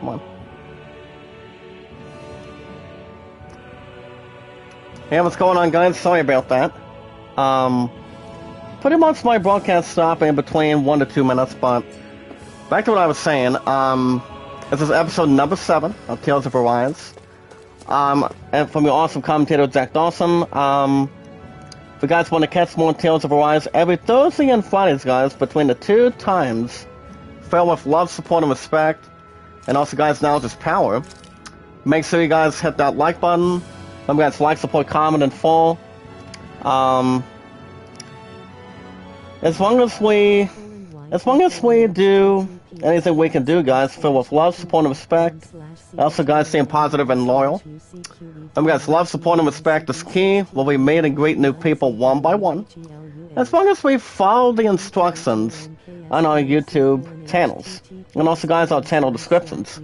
Come on. Hey, what's going on, guys? Sorry about that. Pretty much my broadcast stopped in between 1 to 2 minutes, but back to what I was saying. This is episode number 7 of Tales of Arise. And from your awesome commentator, Jack Dawson. If you guys want to catch more Tales of Arise every Thursday and Fridays, guys, between the 2 times, filled with love, support, and respect, and also, guys, knowledge is power. Make sure you guys hit that like button. Remember, guys, like, support, comment, and follow. As long as we do anything we can do, guys, filled with love, support, and respect. Also, guys, staying positive and loyal. Remember, guys, love, support, and respect is key. We'll be meet and greet new people one by one. As long as we follow the instructions on our YouTube channels. And also, guys, our channel descriptions.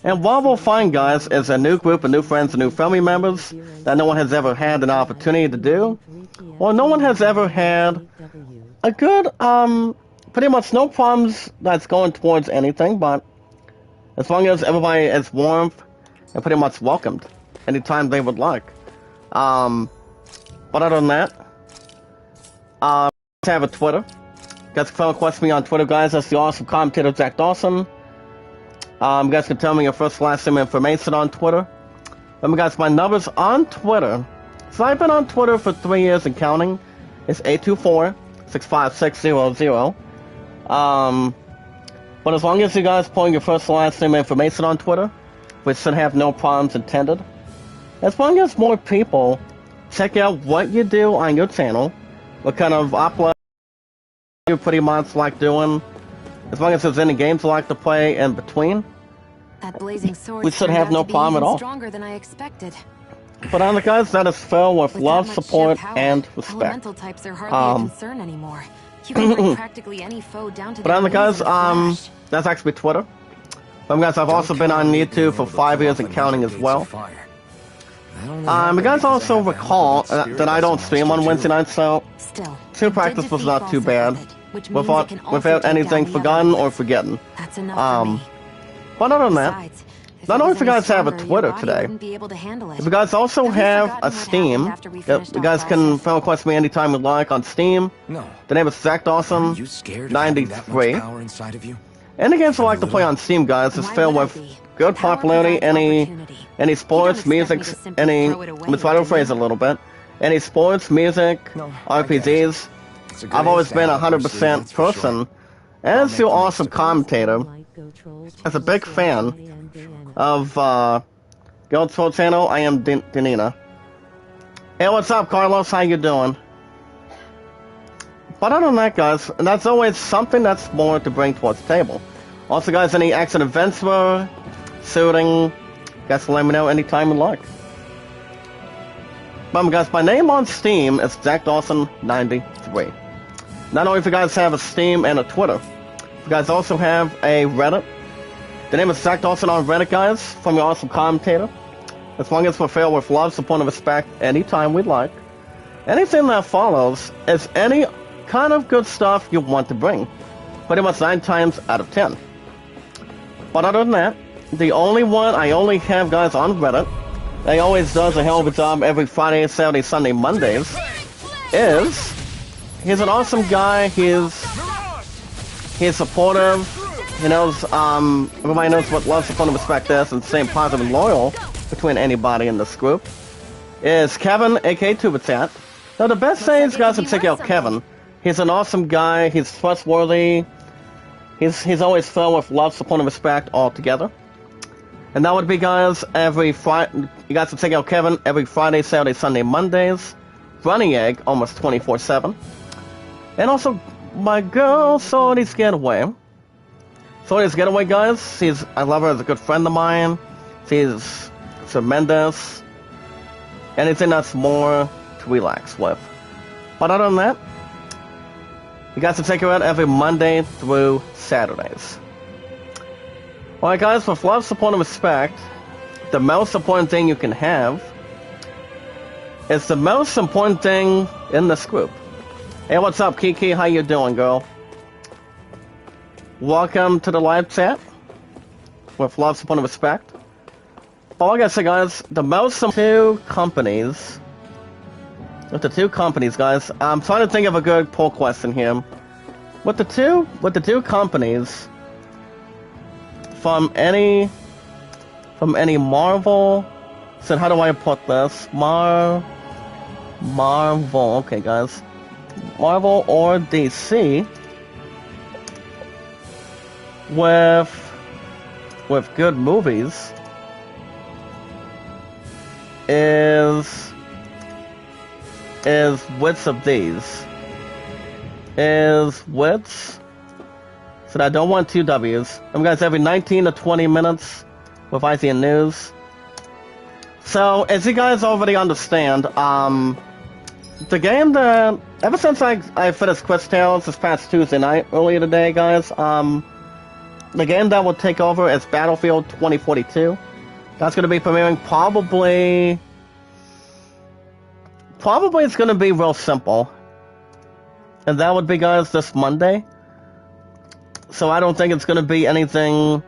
And what we'll find, guys, is a new group of new friends and new family members that no one has ever had an opportunity to do. Well, no one has ever had a good, pretty much no problems that's going towards anything, but as long as everybody is warm and pretty much welcomed anytime they would like. But other than that, I have a Twitter. You guys can request me on Twitter, guys. That's the awesome commentator, Jack Dawson. You guys can tell me your first, last name information on Twitter. Remember, guys, my numbers on Twitter. So I've been on Twitter for 3 years and counting. It's 824-65600. But as long as you guys put your first, last name information on Twitter, we should have no problems intended. As long as more people check out what you do on your channel, what kind of upload you pretty much like doing, as long as there's any games you like to play in between, that blazing sword we should have no problem at all. Stronger than I expected. But on the guys, that is filled with love, support, and respect. Elemental types are hardly a concern anymore. You can bring practically any foe down to but on the guys, that's actually Twitter. Guys, I've also been on YouTube for 5 years and counting as well. You guys also recall that I don't stream on Wednesday nights, so Team Practice was not too bad. Without anything forgotten or forgetting. But other than that, not only if you guys have a Twitter today, if you guys also have a Steam, you guys can friend request me anytime you like on Steam. The name is Zach Dawson 93. Any games you like to play on Steam, guys, is filled with good popularity. Any sports, music, let's try to phrase it a little bit. Any sports, music, RPGs. I've always been a 100% person. As your awesome commentator, as a big fan of Guild Troll Channel, I am Danina. Hey, what's up, Carlos? How you doing? But other than that, guys, that's always something that's more to bring towards the table. Also, guys, any action events were suiting, guys can let me know anytime you like. But guys, my name on Steam is Jack Dawson 93. Not only if you guys have a Steam and a Twitter, you guys also have a Reddit. The name is Jack Dawson on Reddit, guys, from your awesome commentator. As long as we're filled with love, support, and respect anytime we'd like. Anything that follows is any kind of good stuff you want to bring. Pretty much 9 times out of 10. But other than that, the only one I only have, guys, on Reddit, that always does a hell of a job every Friday, Saturday, Sunday, Mondays, is he's an awesome guy. He's supportive. He knows, everybody knows what love, support, and respect is, and staying positive and loyal between anybody in this group. Is Kevin, aka Tubitat. Now, the best thing is, guys, to check out Kevin. He's an awesome guy. He's trustworthy. He's always filled with love, support, and respect all together. And that would be, guys, every Friday. You guys can check out Kevin every Friday, Saturday, Sunday, Mondays. Running Egg almost 24/7. And also my girl, Sorty's Getaway. Sorty's Getaway, guys. I love her as a good friend of mine. She's tremendous. Anything that's more to relax with. But other than that, you guys can check her out every Monday through Saturdays. Alright, guys, with love, support, and respect, the most important thing you can have is the most important thing in this group. Hey, what's up, Kiki? How you doing, girl? Welcome to the live chat. with love, support, and respect. But like I said, guys, the most two companies. With the two companies, guys, I'm trying to think of a good poll question here. With the two companies from any Marvel. So how do I put this? Marvel. Okay, guys. Marvel or DC with good movies is which of these? Is which? So I don't want two W's. Guys, every 19 to 20 minutes with ICN News. So, as you guys already understand, the game that, ever since I finished Quest Tales this past Tuesday night, earlier today, guys, the game that will take over is Battlefield 2042. That's going to be premiering probably it's going to be real simple. And that would be, guys, this Monday. So I don't think it's going to be anything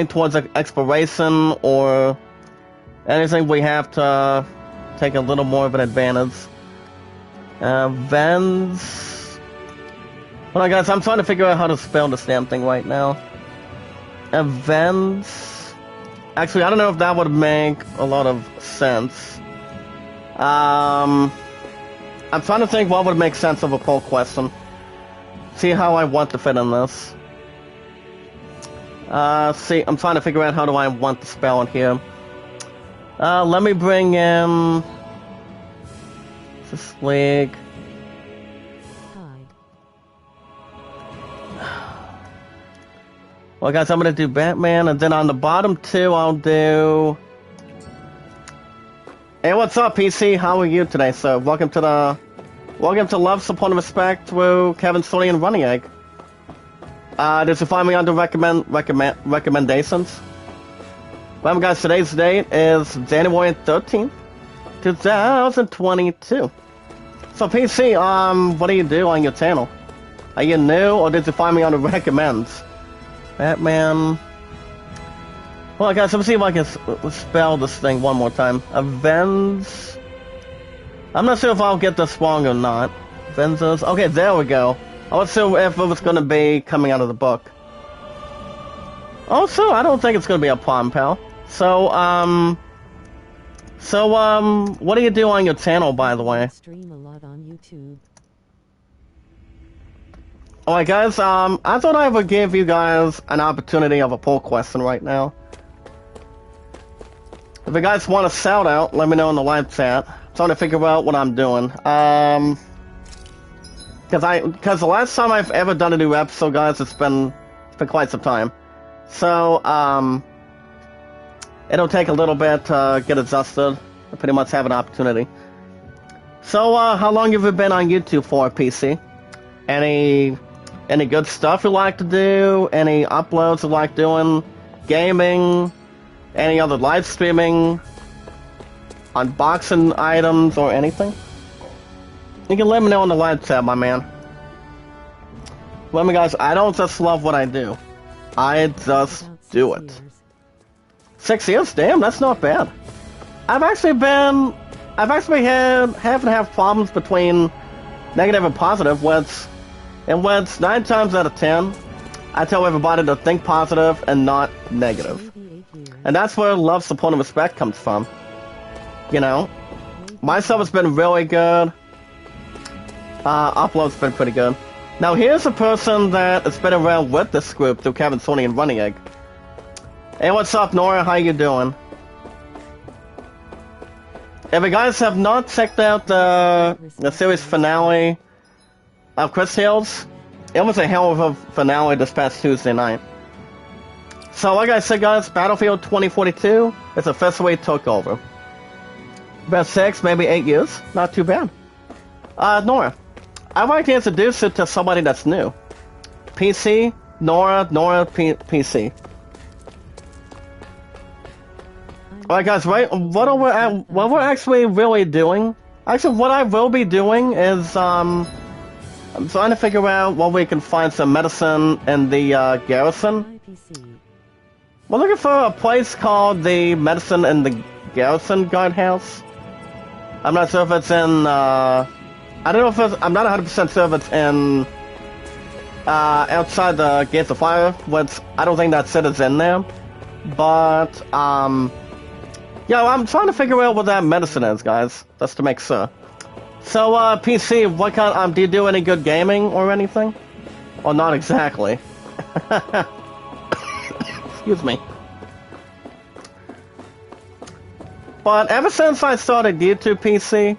towards exploration or anything we have to take a little more of an advantage. Vens. Hold on, guys, I'm trying to figure out how to spell this damn thing right now. Vens. Actually, I don't know if that would make a lot of sense. I'm trying to think what would make sense of a poll question. See how I want to fit in this. See, I'm trying to figure out how do I want to spell it here. Let me bring in this league. Well, guys, I'm gonna do Batman, and then on the bottom two, I'll do. Hey, what's up, PC? How are you today, sir? Welcome to Love, Support, and Respect with Kevin Stoney and Running Egg. Did you find me under recommendations? Well, guys, today's date is January 13th, 2022. So, PC, what do you do on your channel? Are you new, or did you find me under recommends? Batman. Well, guys, let me see if I can spell this thing one more time. Avenge. I'm not sure if I'll get this wrong or not. Avengers. Okay, there we go. I wasn't sure if it was going to be coming out of the book. Also, I don't think it's going to be a problem, pal. So, what do you do on your channel, by the way? Stream a lot on YouTube. Alright, guys, I thought I would give you guys an opportunity of a poll question right now. If you guys want a shout out, let me know in the live chat. I'm trying to figure out what I'm doing. Because the last time I've ever done a new episode, guys, it's been quite some time. So, it'll take a little bit to get adjusted. I pretty much have an opportunity. So, how long have you been on YouTube for, PC? Any good stuff you like to do? Any uploads you like doing? Gaming? Any other live streaming? Unboxing items or anything? You can let me know in the live chat, my man. Let me, guys, I don't just love what I do. I just do it. 6 years? Damn, that's not bad. haven't had problems between negative and positive, when it's 9 times out of 10, I tell everybody to think positive and not negative. And that's where love, support, and respect comes from. You know? My stuff has been really good. Upload's been pretty good. Now here's a person that has been around with this group through Kevin Stoney and Running Egg. Hey, what's up, Nora? How you doing? If you guys have not checked out the series finale of Quest Tales, it was a hell of a finale this past Tuesday night. So like I said, guys, Battlefield 2042 is officially took over. About 6, maybe 8 years. Not too bad. Nora, I'd like to introduce you to somebody that's new. PC, Nora, PC. Alright, guys, right? What we're actually really doing... Actually, what I will be doing is, I'm trying to figure out what we can find some medicine in the, garrison. We're looking for a place called the Medicine in the Garrison Guardhouse. I'm not sure if it's in, I don't know if it's, I'm not 100% sure if it's in, outside the Gates of Fire, which I don't think that city's in there. But, yeah, I'm trying to figure out what that medicine is, guys, just to make sure. So, PC, what kind, do you do any good gaming or anything? Or not exactly? Excuse me. But ever since I started YouTube PC,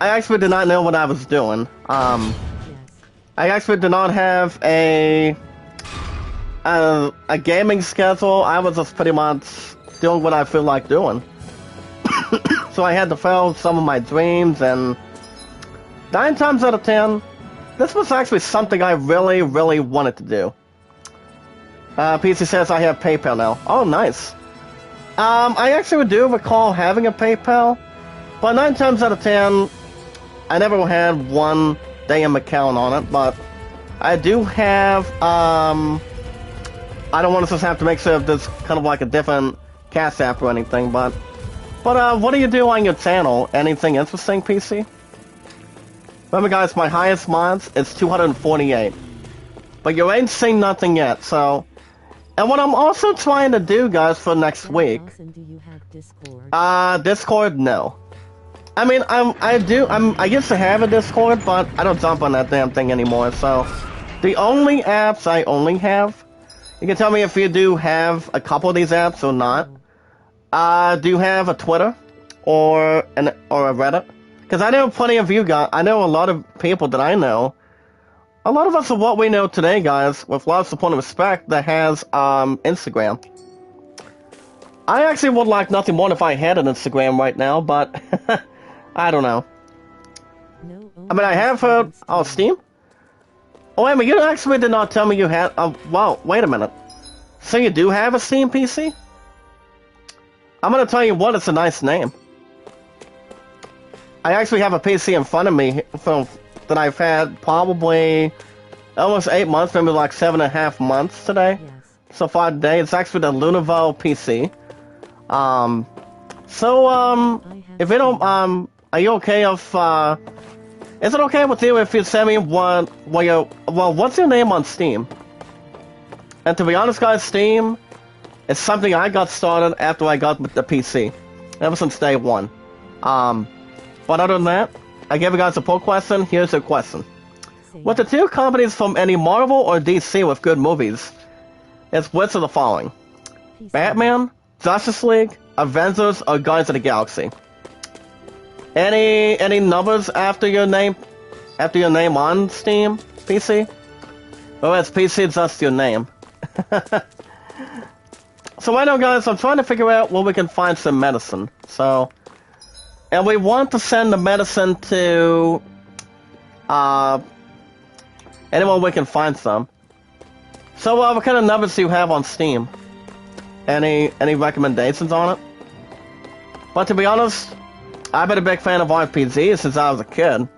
I actually did not know what I was doing. I actually did not have a gaming schedule. I was just pretty much doing what I feel like doing. So I had to follow some of my dreams, and 9 times out of 10, this was actually something I really, really wanted to do. PC says I have PayPal now. Oh, nice. I actually do recall having a PayPal, but 9 times out of 10, I never had one damn account on it, but I do have, I don't want to just have to make sure if there's kind of like a different Cash App or anything, but what do you do on your channel? Anything interesting, PC? Remember, guys, my highest mods is 248, but you ain't seen nothing yet, so... And what I'm also trying to do, guys, for next week... Do you have Discord? Discord, no. I mean, I used to have a Discord, but I don't jump on that damn thing anymore, so... The only apps I only have... You can tell me if you do have a couple of these apps or not. Do you have a Twitter? Or a Reddit? Because I know plenty of you guys... I know a lot of people that I know... A lot of us are what we know today, guys, with lots of support and respect, that has, Instagram. I actually would like nothing more if I had an Instagram right now, but I don't know. I mean, I have heard... Oh, Steam? Oh, wait a minute, you actually did not tell me you had... well, wait a minute. So you do have a Steam PC? I'm gonna tell you what, it's a nice name. I actually have a PC in front of me that I've had probably almost 8 months, maybe like 7.5 months today. Yes. So far today, it's actually the Lenovo PC. If you don't, are you okay if, is it okay with you if you send me what's your name on Steam? And to be honest, guys, Steam is something I got started after I got the PC, ever since day one. But other than that, I gave you guys a poll question. Here's your question. With the 2 companies from any Marvel or DC with good movies, it's which of the following? Batman, Justice League, Avengers, or Guardians of the Galaxy? Any numbers after your name on Steam, PC? Well, it's PC, it's just your name. So right now, guys, I'm trying to figure out where we can find some medicine. So... And we want to send the medicine to, anyone we can find some. So, what kind of numbers do you have on Steam? Any recommendations on it? But to be honest, I've been a big fan of RPGs since I was a kid.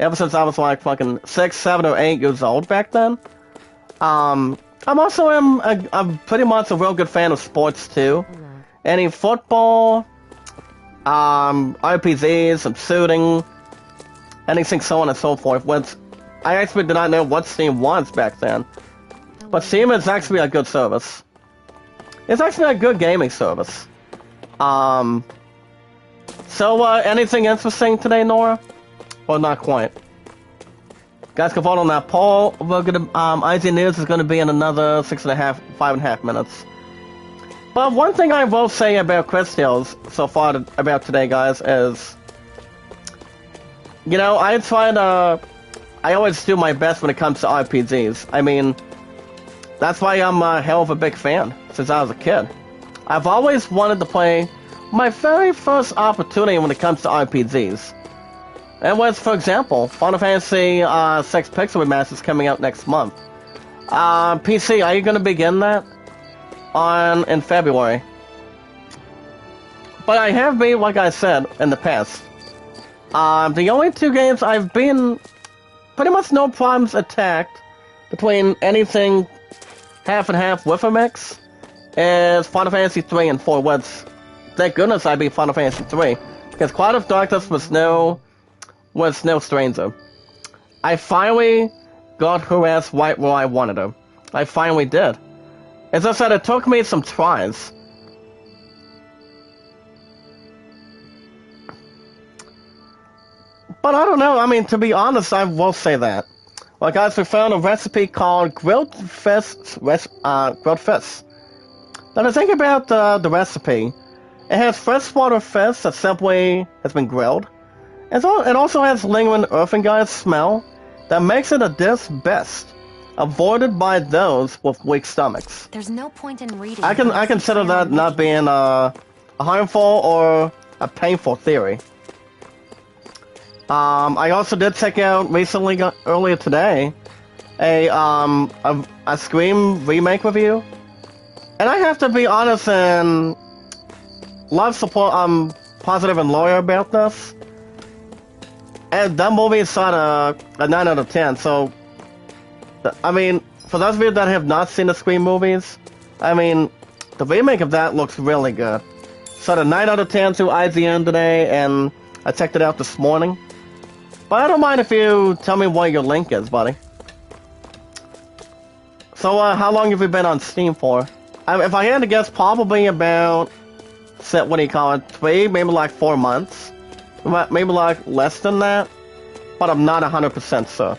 Ever since I was like fucking 6, 7, or 8 years old back then. I'm pretty much a real good fan of sports too. Any football... RPGs, some shooting, anything so on and so forth, which I actually did not know what Steam was back then. But Steam is actually a good service. It's actually a good gaming service. So, anything interesting today, Nora? Well, not quite. Guys can vote on that poll. We're gonna, IG News is gonna be in another 5.5 minutes. But one thing I will say about Chris Hills so far about today, guys, is... You know, I always do my best when it comes to RPGs. I mean, that's why I'm a hell of a big fan, since I was a kid. I've always wanted to play my very first opportunity when it comes to RPGs. And was, for example, Final Fantasy 6 Pixel Remaster is coming out next month. PC, are you going to begin that? In February. But I have been, like I said, in the past. The only 2 games I've been pretty much no problems attacked between anything half and half with a mix is Final Fantasy 3 and 4. Thank goodness I beat Final Fantasy 3, because Cloud of Darkness was no stranger. I finally got her ass right where I wanted her. I finally did. As I said, it took me some tries. But I don't know, I mean, to be honest, I will say that. Well, guys, we found a recipe called grilled fish. Now, to think about the recipe, it has freshwater fish that simply has been grilled. It also has lingering earthen smell that makes it a dish best avoided by those with weak stomachs. There's no point in reading. I consider that not being a harmful or a painful theory. I also did check out recently, earlier today, a Scream remake review, and I have to be honest and love support. I'm positive and loyal about this, and that movie is a 9 out of 10. So, I mean, for those of you that have not seen the Scream movies, I mean, the remake of that looks really good. So the 9 out of 10 to IGN today, and I checked it out this morning. But I don't mind if you tell me what your link is, buddy. So, how long have you been on Steam for? If I had to guess, probably about, what do you call it, 3, maybe like 4 months. Maybe like less than that. But I'm not 100% sure.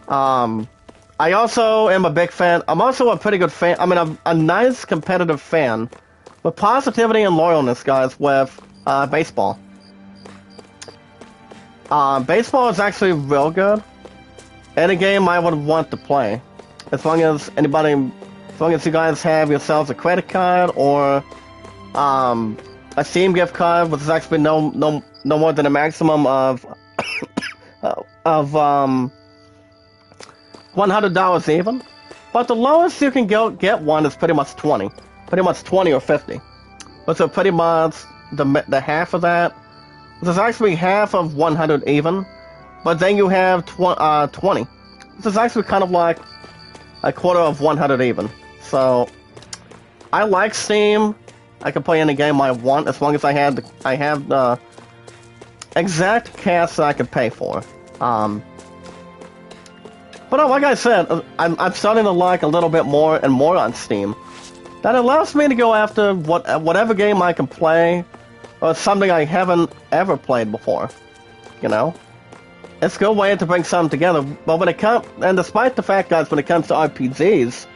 I also am a big fan. I'm also a pretty good fan. I mean, I'm a nice competitive fan. With positivity and loyalness, guys, with baseball. Baseball is actually real good. Any game I would want to play. As long as you guys have yourselves a credit card or a Steam gift card, which is actually no more than a maximum of $100 even. But the lowest you can get one is pretty much 20 or 50. Which is pretty much the half of that. This is actually half of 100 even, but then you have 20. This is actually kind of like a quarter of 100 even. So, I like Steam. I can play any game I want as long as I have the exact cash that I can pay for. But like I said, I'm starting to like a little bit more and more on Steam. That allows me to go after whatever game I can play. Or something I haven't ever played before, you know? It's a good way to bring something together, but when it comes, and despite the fact, guys, when it comes to RPGs,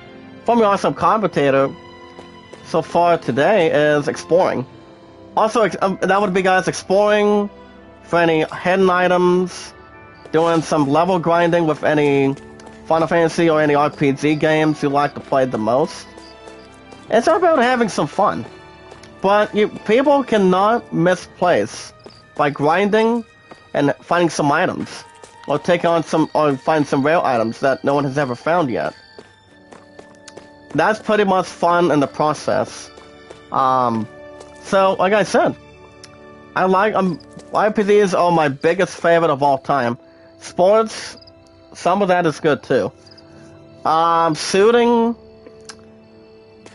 for me, awesome commentator, so far today, is exploring. Also, that would be, guys, exploring for any hidden items, doing some level grinding with any Final Fantasy or any RPG games you like to play the most. It's all about having some fun. But people cannot misplace by grinding and finding some items, or find some rare items that no one has ever found yet. That's pretty much fun in the process. So like I said, RPGs are my biggest favorite of all time. Sports, some of that is good too. Shooting.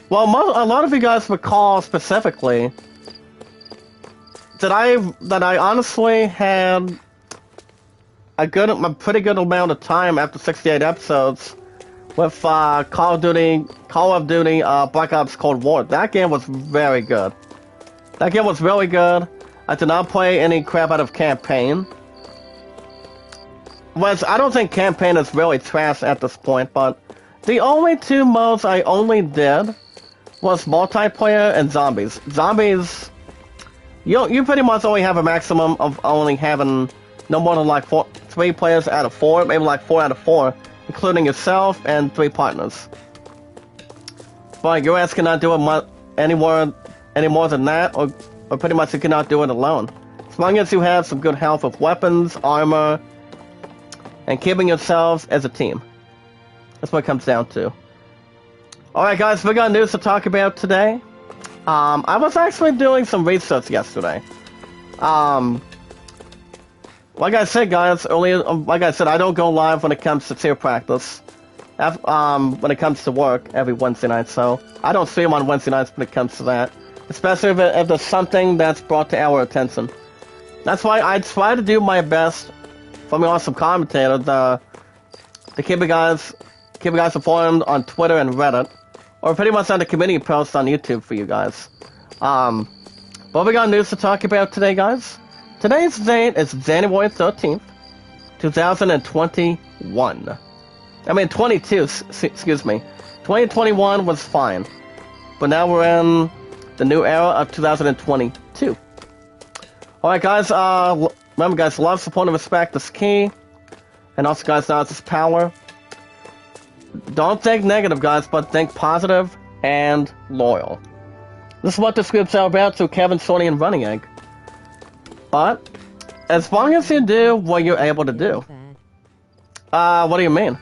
Well, a lot of you guys recall specifically that I honestly had a pretty good amount of time after 68 episodes with Call of Duty Black Ops Cold War. That game was very good. That game was really good. I did not play any crap out of campaign. I don't think campaign is really trash at this point, but the only 2 modes I only did was multiplayer and zombies. Zombies, you pretty much only have a maximum of only having no more than like 3 players out of 4, maybe like 4 out of 4, including yourself and 3 partners. But your ass cannot do it any more than that, or pretty much you cannot do it alone. As long as you have some good health of weapons, armor, and keeping yourselves as a team. That's what it comes down to. Alright guys, we got news to talk about today. I was actually doing some research yesterday. Like I said, guys, earlier, I don't go live when it comes to tier practice. when it comes to work every Wednesday night. So I don't stream on Wednesday nights when it comes to that, especially if there's something that's brought to our attention. That's why I try to do my best for my awesome commentator to keep you guys informed on Twitter and Reddit, or pretty much on the community posts on YouTube for you guys. What we got news to talk about today, guys? Today's date is January 13th, 2021. I mean, 22, excuse me. 2021 was fine. But now we're in the new era of 2022. Alright, guys, remember, guys, love, support, and respect is key. And also, guys, knowledge is power. Don't think negative, guys, but think positive and loyal. This is what the scripts are about through Kevin, Sony, and Running Egg. But, as long as you do what you're able to do. What do you mean?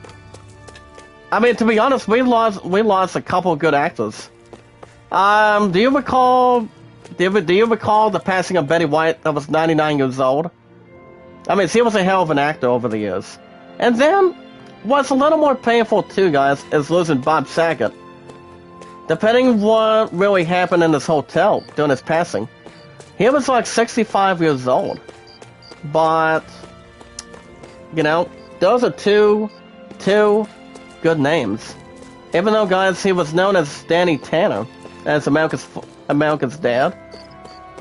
I mean, to be honest, we lost a couple of good actors. Do you recall the passing of Betty White that was 99 years old? I mean, she was a hell of an actor over the years. And then, what's a little more painful too, guys, is losing Bob Saget. Depending what really happened in this hotel during his passing, he was like 65 years old. But, you know, those are two good names. Even though, guys, he was known as Danny Tanner, as America's dad.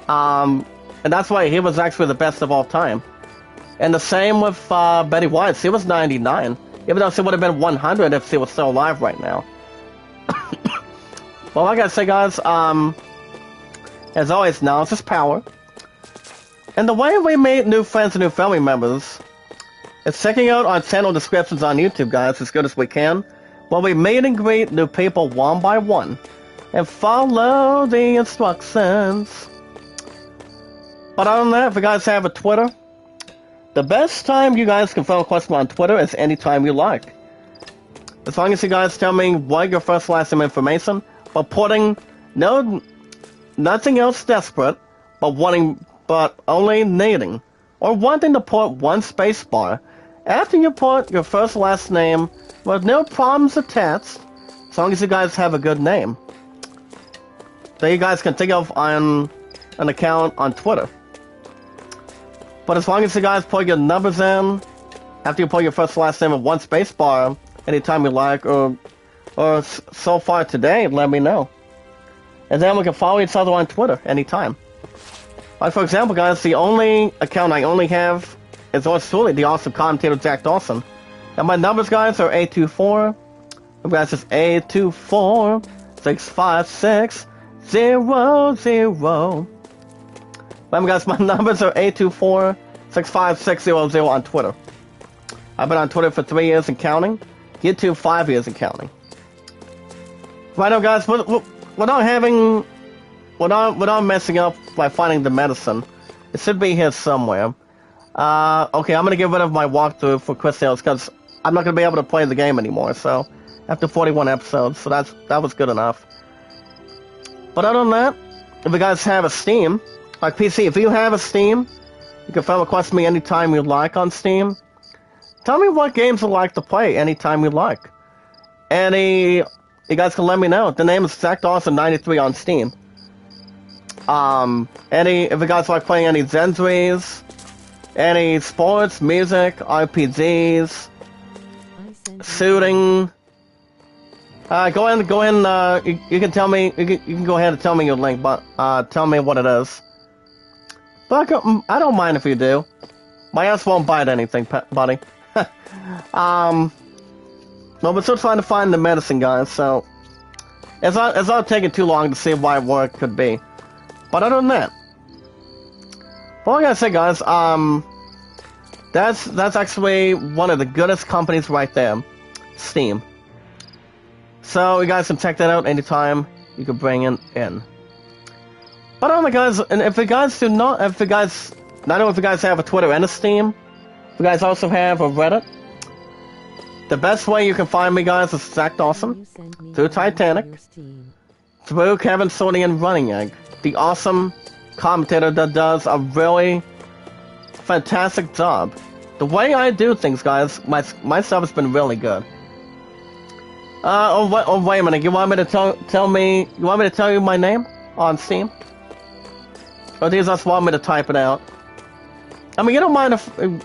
And that's why he was actually the best of all time. And the same with Betty White. She was 99, even though she would have been 100 if she was still alive right now. Well, like I say, guys, as always, knowledge is power. And the way we meet new friends and new family members is checking out our channel descriptions on YouTube, guys, as good as we can, while we meet and greet new people one by one, and follow the instructions. But other than that, if you guys have a Twitter, the best time you guys can follow a question on Twitter is anytime you like. As long as you guys tell me what your first last name information, but putting nothing else desperate, but only needing, or wanting to put one space bar after you put your first last name with no problems attached, as long as you guys have a good name. So you guys can think of on an account on Twitter. But as long as you guys put your numbers in after you put your first last name with one space bar anytime you like, or so far today, let me know. And then we can follow each other on Twitter anytime. Like, for example, guys, the only account I only have is yours truly, the awesome commentator Jack Dawson. And my numbers, guys, are 824. Guys, it's 824-656-00. Remember, guys, my numbers are 824-656-00 on Twitter. I've been on Twitter for 3 years and counting. YouTube 5 years and counting. Right now, guys, we're not messing up by finding the medicine. It should be here somewhere. Okay, I'm gonna get rid of my walkthrough for Chris Sales because I'm not gonna be able to play the game anymore. So after 41 episodes, so that was good enough. But other than that, if you guys have a Steam, like PC, if you have a Steam, you can friend request me anytime you like on Steam. Tell me what games you like to play anytime you like. You guys can let me know. The name is Zach Dawson 93 on Steam. If you guys like playing any Zenzuis, any sports, music, RPGs, shooting, go in. You can tell me. You can go ahead and tell me your link, but tell me what it is. But I don't mind if you do. My ass won't bite anything, buddy. Well, we're still trying to find the medicine, guys. So it's not taking too long to see where it could be. But other than that, what I gotta say, guys, that's actually one of the goodest companies right there, Steam. So you guys can check that out anytime you can bring it in. But other than that, guys, and if you guys have a Twitter and a Steam, if you guys also have a Reddit, the best way you can find me, guys, is Zach Dawson, through Titanic, through Kevin, Sony, and Running Egg, the awesome commentator that does a really fantastic job. The way I do things, guys, my stuff has been really good. Wait a minute. You want me to tell me? You want me to tell you my name on Steam? Or do you just want me to type it out? I mean, you don't mind if I'm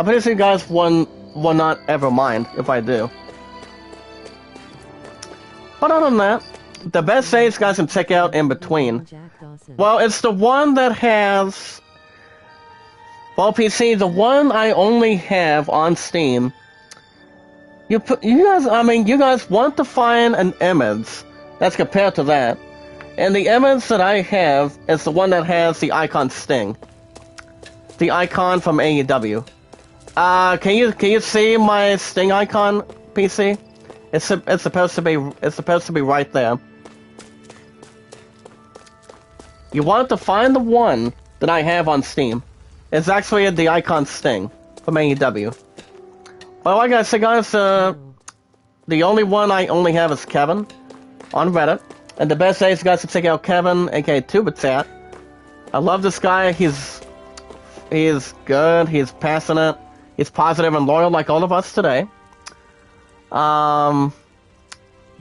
pretty sure you guys will not ever mind if I do. But other than that, the best saves you guys can check out in between. Well, it's the one that has. Well, PC, the one I only have on Steam. You guys want to find an image that's compared to that, and the image that I have is the one that has the icon Sting, the icon from AEW. Can you see my Sting icon, PC? It's supposed to be right there. You want to find the one that I have on Steam. It's actually the icon Sting from AEW. Well, like I said, guys, the only one I only have is Kevin on Reddit. And the best way is, guys, to check out Kevin, aka Tubitat. I love this guy. He's good. He's passionate. He's positive and loyal, like all of us today. But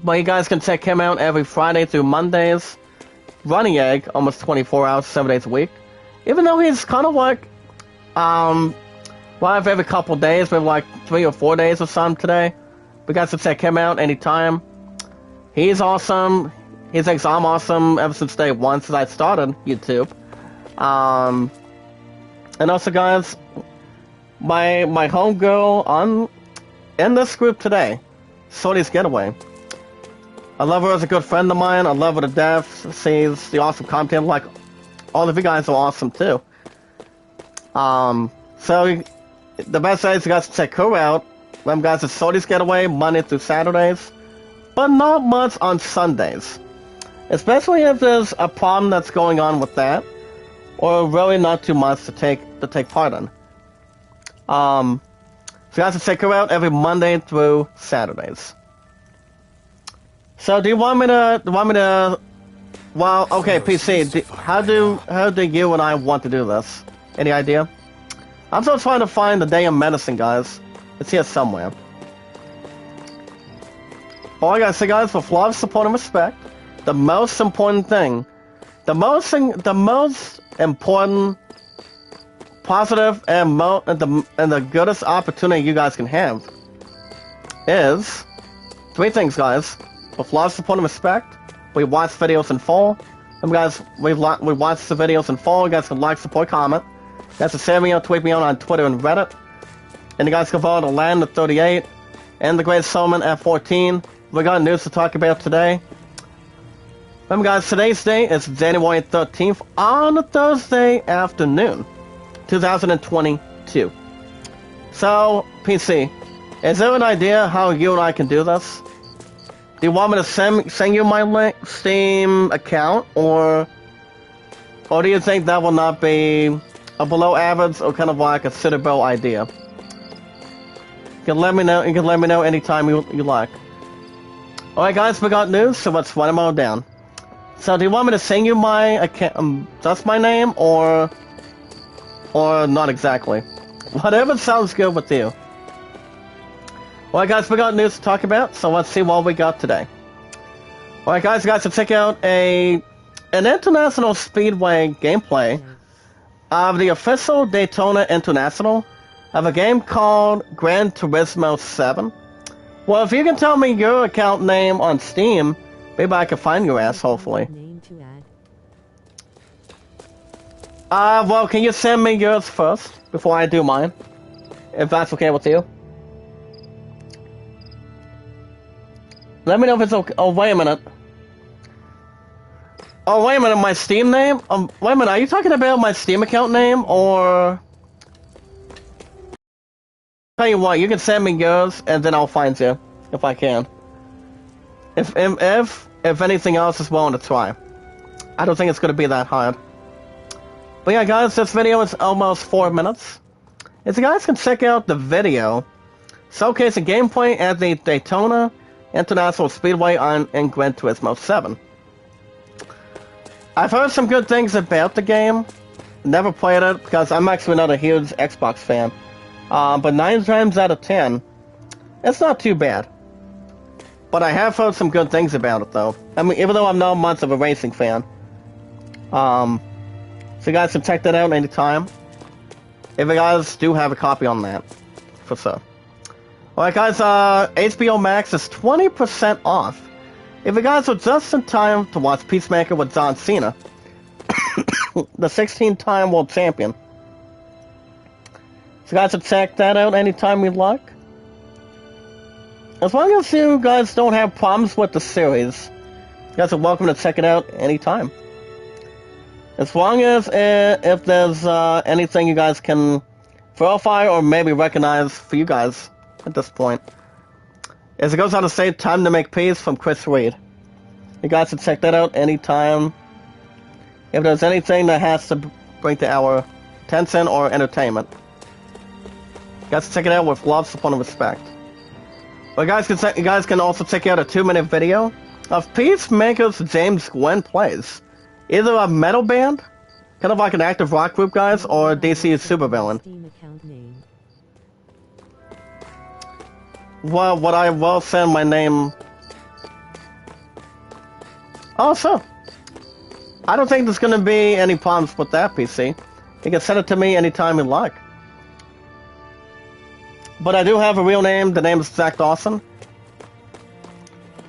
you guys can check him out every Friday through Mondays. Running Egg, almost 24 hours, 7 days a week. Even though he's kind of like, live every couple days, maybe like 3 or 4 days or something today. We got to check him out anytime. He's awesome. He thinks I'm awesome ever since day one, since I started YouTube. And also, guys, my homegirl in this group today, Sony's Getaway. I love her as a good friend of mine. I love her to death. She's the awesome content. Like, all of you guys are awesome too. So the best way is you guys to check her out. Them guys at Sony's Getaway Monday through Saturdays, but not much on Sundays. Especially if there's a problem that's going on with that, or really not too much to take part in. So you guys can check her out every Monday through Saturdays. So do you want me to? Well, okay, PC. How do you and I want to do this? Any idea? I'm still trying to find the Day of Medicine, guys. It's here somewhere. All I gotta say, guys, with love, support, and respect, the most important thing, the most important, positive, and the goodest opportunity you guys can have is 3 things, guys. With love, support, and respect, we watch videos in full. And guys, we watch the videos in full. You guys can like, support, comment. You guys can share me out, tweet me out on Twitter and Reddit. And you guys can follow the Land at 38 and the Great Solomon at 14. We got news to talk about today. Remember, guys, today's day is January 13th on a Thursday afternoon, 2022. So, PC, is there an idea how you and I can do this? Do you want me to send you my Steam account, or do you think that will not be a below average or kind of like a suitable idea? You can let me know. You can let me know anytime you like. All right, guys, we got news, so let's run them all down. So, do you want me to send you my account, just my name, or not exactly? Whatever sounds good with you. Alright, guys, we got news to talk about, so let's see what we got today. Alright, guys, so check out an International Speedway gameplay of the official Daytona International of a game called Gran Turismo 7. Well, if you can tell me your account name on Steam, maybe I can find your ass, hopefully. Well, can you send me yours first, before I do mine? If that's okay with you. Let me know if it's okay. Oh, wait a minute. Oh, wait a minute, my Steam name? Wait a minute, are you talking about my Steam account name, or... Tell you what, you can send me yours, and then I'll find you, if I can. If anything else is willing to try. I don't think it's going to be that hard. But yeah, guys, this video is almost 4 minutes. If you guys can check out the video showcasing gameplay at the Daytona International Speedway in Gran Turismo 7. I've heard some good things about the game. Never played it because I'm actually not a huge Xbox fan. But 9 times out of 10, it's not too bad. But I have heard some good things about it, though. I mean, even though I'm not much of a racing fan. So you guys can check that out anytime. If you guys do have a copy on that, for sure. Alright guys, HBO Max is 20% off. If you guys are just in time to watch Peacemaker with John Cena, the 16-time world champion. So you guys can check that out anytime you'd like. As long as you guys don't have problems with the series, you guys are welcome to check it out anytime. As long as if there's anything you guys can verify or maybe recognize for you guys at this point. As it goes on to say, Time to Make Peace from Chris Reed. You guys can check that out anytime. If there's anything that has to bring to our attention or entertainment. You guys can check it out with love, support, and respect. Well, you guys can also check out a 2-minute video of Peacemaker's James Glenn plays. Either a metal band, kind of like an active rock group, guys, or DC's supervillain. Well, would I well send my name? Oh, sure. I don't think there's going to be any problems with that, PC. You can send it to me anytime you like. But I do have a real name. The name is Zach Dawson.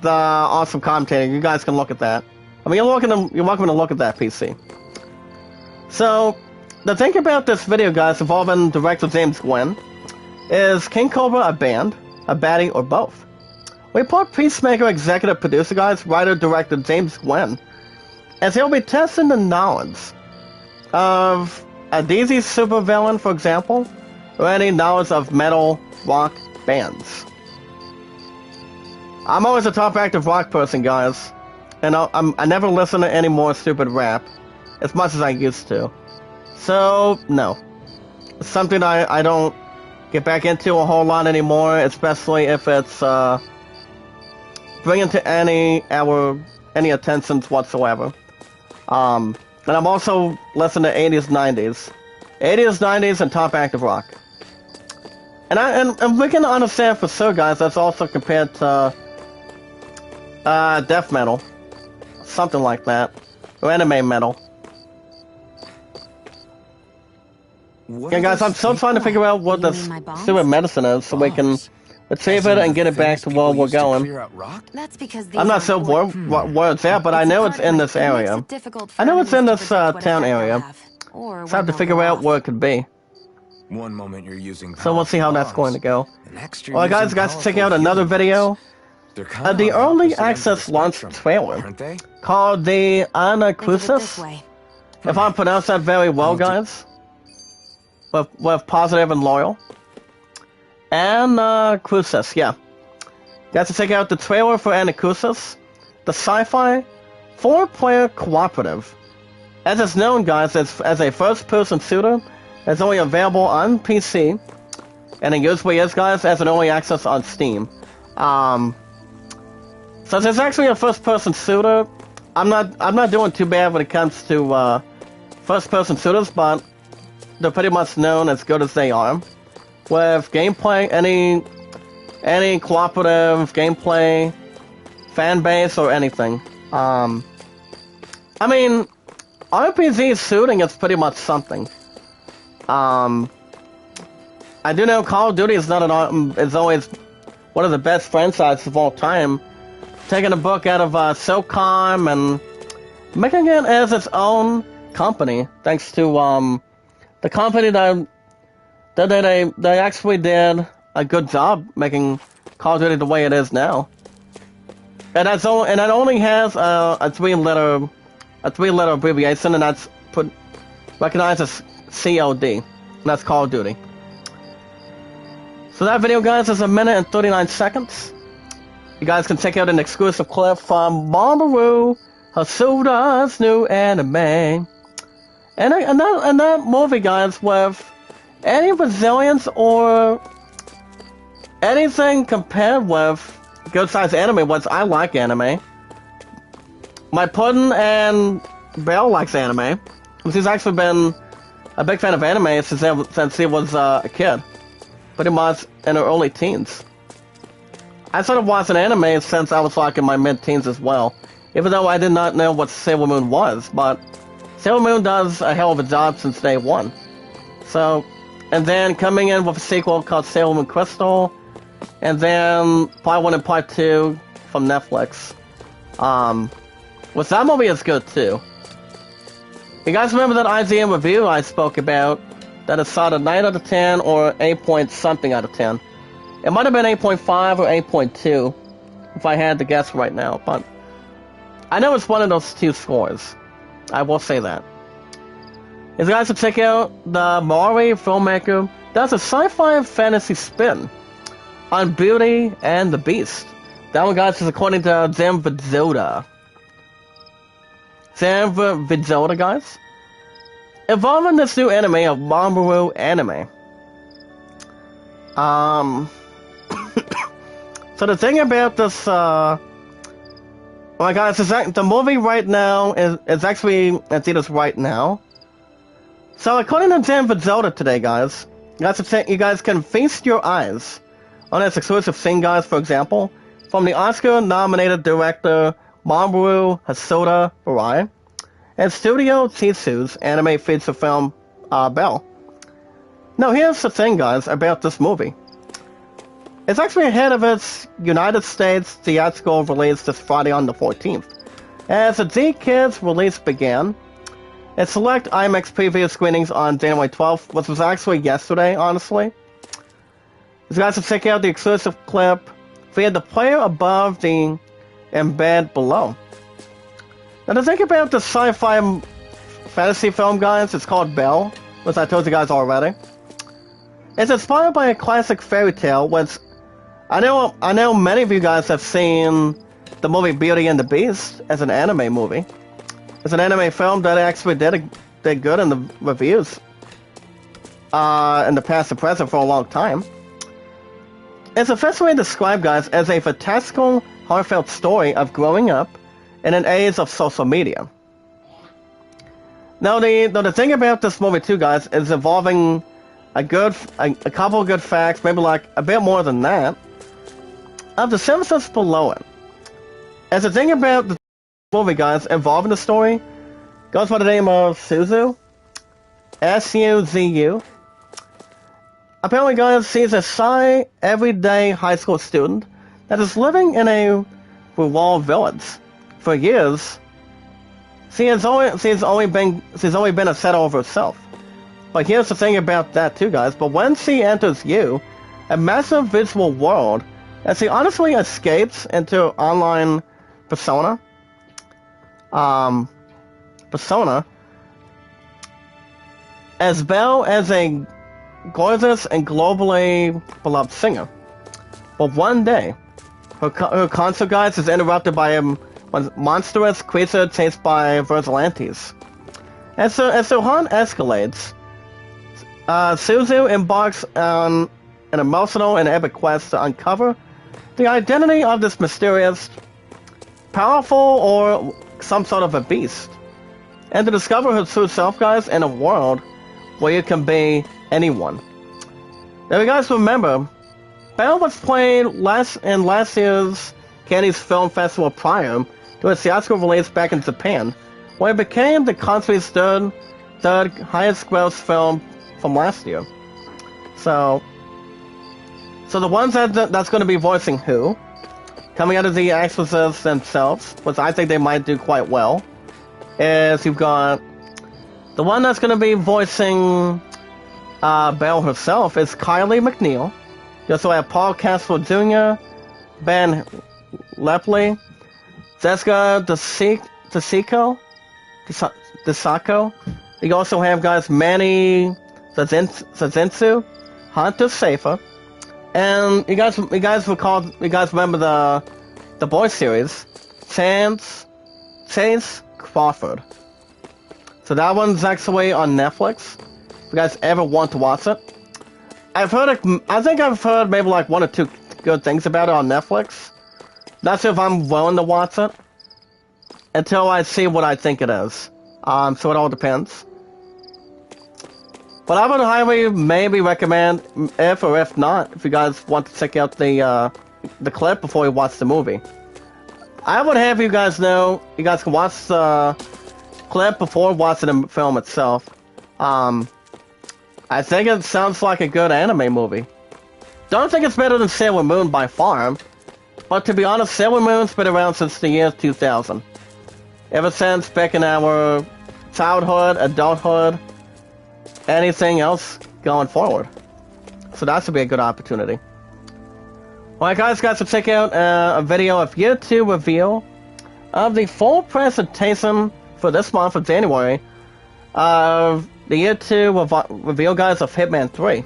The awesome commentator. You guys can look at that. I mean, you're welcome to look at that, PC. So, the thing about this video, guys, involving director James Glenn, is King Cobra a band, a baddie, or both? We put Peacemaker executive producer, guys, writer-director James Glenn, as he'll be testing the knowledge of a DC supervillain, for example, or any knowledge of metal rock bands. I'm always a top active rock person, guys. And I never listen to any more stupid rap, as much as I used to. So, no. It's something I don't get back into a whole lot anymore, especially if it's bringing to any attentions whatsoever. And I'm also listening to 80s, 90s. 80s, 90s, and top active rock. And we can understand for sure, guys, that's also compared to death metal. Something like that. Or anime metal. Yeah, guys, I'm still trying to figure out what this stupid medicine is so we can retrieve it and get it back to where we're going. I'm not sure where it's at, but I know it's in this area. I know it's in this town area. So I have to figure out where it could be. One moment you're using so we'll see how that's going to go. Alright guys, check out another video. The early access launch trailer called the Anacrusis. If I pronounce that very well, guys. With positive and loyal. Anacrusis, yeah. You guys can check out the trailer for Anacrusis, the sci-fi 4-player cooperative. As it's known, guys, as a first-person shooter, it's only available on PC, and it usually is, guys, as an early access on Steam. Since it's actually a first-person shooter, I'm not doing too bad when it comes to first-person shooters, but they're pretty much known as good as they are. With gameplay, any cooperative gameplay, fan base, or anything. I mean, RPG shooting is pretty much something. I do know Call of Duty is is always one of the best franchises of all time. Taking a book out of SOCOM and making it as its own company, thanks to the company that they actually did a good job making Call of Duty the way it is now. And it only has a three-letter abbreviation, and that's recognized as COD, and that's Call of Duty. So that video, guys, is 1 minute and 39 seconds. You guys can check out an exclusive clip from Mamoru Hosoda's new anime. And that movie, guys, with any resilience or anything compared with good size anime, which I like anime. My Puddin and Belle likes anime. She's actually been a big fan of anime since he was a kid. Pretty much in her early teens. I started watching anime since I was like in my mid-teens as well, even though I did not know what Sailor Moon was, but Sailor Moon does a hell of a job since day one. So, and then coming in with a sequel called Sailor Moon Crystal, and then Part 1 and Part 2 from Netflix. Which that movie is good too. You guys remember that IGN review I spoke about? That it's not a 9 out of 10 or 8 point something out of 10. It might have been 8.5 or 8.2 if I had to guess right now, but I know it's one of those two scores. I will say that. If you guys should check out the Mari filmmaker does a sci-fi fantasy spin on Beauty and the Beast. That one, guys, is according to Zam Vidzoda. Zam Vidzoda, guys. Involving this new anime of Mamoru anime. So the thing about this, well, guys, the movie right now is actually in theaters right now. So according to Zam Vidzoda today, guys, you guys can feast your eyes on this exclusive scene, guys, for example, from the Oscar-nominated director Mamoru Hosoda Harai and Studio Chisu's anime feature film, Bell. Now, here's the thing, guys, about this movie. It's actually ahead of its United States theatrical release this Friday on the 14th. As the Z-Kids release began, its select IMAX preview screenings on January 12th, which was actually yesterday, honestly. You guys can check out the exclusive clip via the player above the embed below. Now, the thing about the sci-fi fantasy film, guys, it's called Bell, which I told you guys already. It's inspired by a classic fairy tale, which I know many of you guys have seen the movie Beauty and the Beast as an anime movie. It's an anime film that actually did good in the reviews in the past and present for a long time. It's officially described, guys, as a fantastical, heartfelt story of growing up in an age of social media. Now, the thing about this movie, too, guys, is involving a couple of good facts, maybe like a bit more than that, of the synopsis below it. As the thing about the movie, guys, involving the story goes by the name of Suzu, S-U-Z-U. Apparently, guys, she's a shy, everyday high school student that is living in a rural village. For years, she's only been a settler of herself. But here's the thing about that too, guys. But when she enters U, a massive visual world, and she honestly escapes into online persona. As well as a gorgeous and globally beloved singer. But one day, her concert, guys, is interrupted by a monstrous creature chased by vigilantes. As the hunt escalates, Suzu embarks on an emotional and epic quest to uncover the identity of this mysterious, powerful, or some sort of a beast, and to discover her true self, guys, in a world where you can be anyone. Now, you guys remember, Bell was played in last year's Cannes Film Festival prior to its theatrical release back in Japan, where it became the country's third highest gross film from last year. So the ones that's going to be voicing who, coming out of the actresses themselves, which I think they might do quite well, is you've got the one that's going to be voicing Belle herself is Kylie McNeil. You also have Paul Castro Jr., Ben Lepley, Jessica DeSaco. You also have, guys, Manny Zazinsu, Hunter Safer, and you guys remember the boy series, Chase Crawford. So that one's actually on Netflix. If you guys ever want to watch it, I think I've heard maybe like one or two good things about it on Netflix. Not sure if I'm willing to watch it until I see what I think it is. So it all depends. But I would highly maybe recommend, if or if not, if you guys want to check out the the clip before you watch the movie. I would have you guys know, you guys can watch the clip before watching the film itself. I think it sounds like a good anime movie. Don't think it's better than Sailor Moon by far, but to be honest, Sailor Moon's been around since the year 2000. Ever since back in our childhood, adulthood, anything else going forward. So that should be a good opportunity. Alright guys, to check out a video of Year 2 reveal of the full presentation for this month of January of the Year 2 reveal, guys, of Hitman 3. You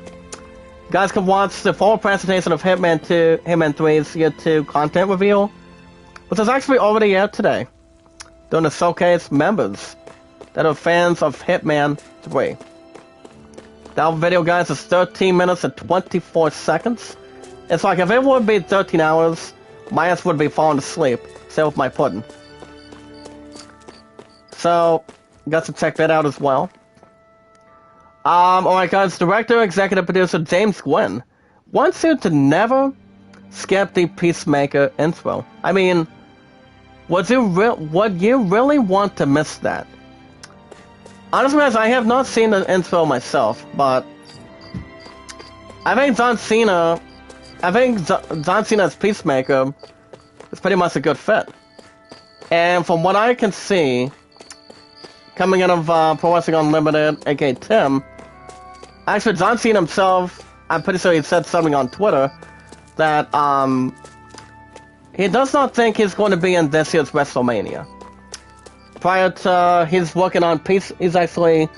guys can watch the full presentation of Hitman 3's Year 2 content reveal, which is actually already out today, during the showcase members that are fans of Hitman 3. That video, guys, is 13 minutes and 24 seconds. It's like if it would be 13 hours, my ass would be falling asleep, same with my pudding. So, you got to check that out as well. Alright guys, director, executive producer James Gwynn wants you to never skip the Peacemaker intro. I mean, would you really want to miss that? Honestly, guys, I have not seen the intro myself, but I think John Cena's Peacemaker is pretty much a good fit. And from what I can see, coming out of Pro Wrestling Unlimited, aka Tim, actually John Cena himself, I'm pretty sure he said something on Twitter that he does not think he's going to be in this year's WrestleMania. Prior to he's working on he's actually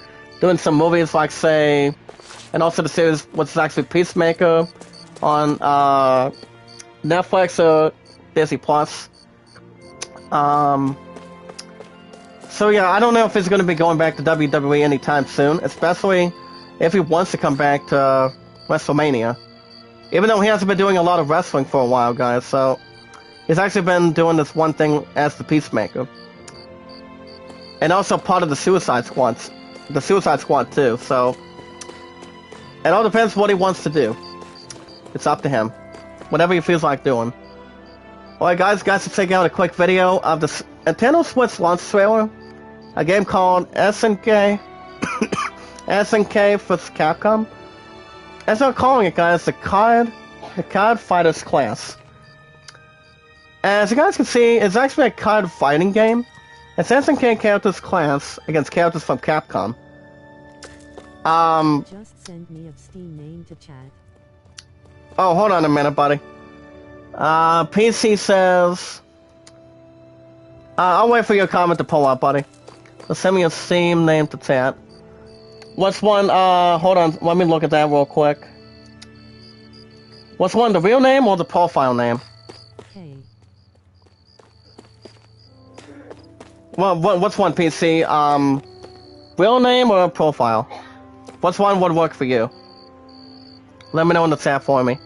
doing some movies like, say, and also the series which is actually Peacemaker on Netflix or Disney Plus. So yeah, I don't know if he's going to be going back to WWE anytime soon, especially if he wants to come back to WrestleMania. Even though he hasn't been doing a lot of wrestling for a while, guys, so he's actually been doing this one thing as the Peacemaker. And also part of the Suicide Squad too, so it all depends what he wants to do. It's up to him. Whatever he feels like doing. Alright guys, to check out a quick video of the Nintendo Switch launch trailer. A game called SNK SNK for Capcom. As they're calling it, guys, the Card Fighters class. As you guys can see, it's actually a card fighting game. It's SNK characters class against characters from Capcom. Just send me a Steam name to chat. Oh, hold on a minute, buddy. PC says... I'll wait for your comment to pull up, buddy. So send me a Steam name to chat. What's one, hold on, let me look at that real quick. What's one, the real name or the profile name? Hey. Well, what's one, PC? Real name or profile? What's one would work for you? Let me know in the chat for me.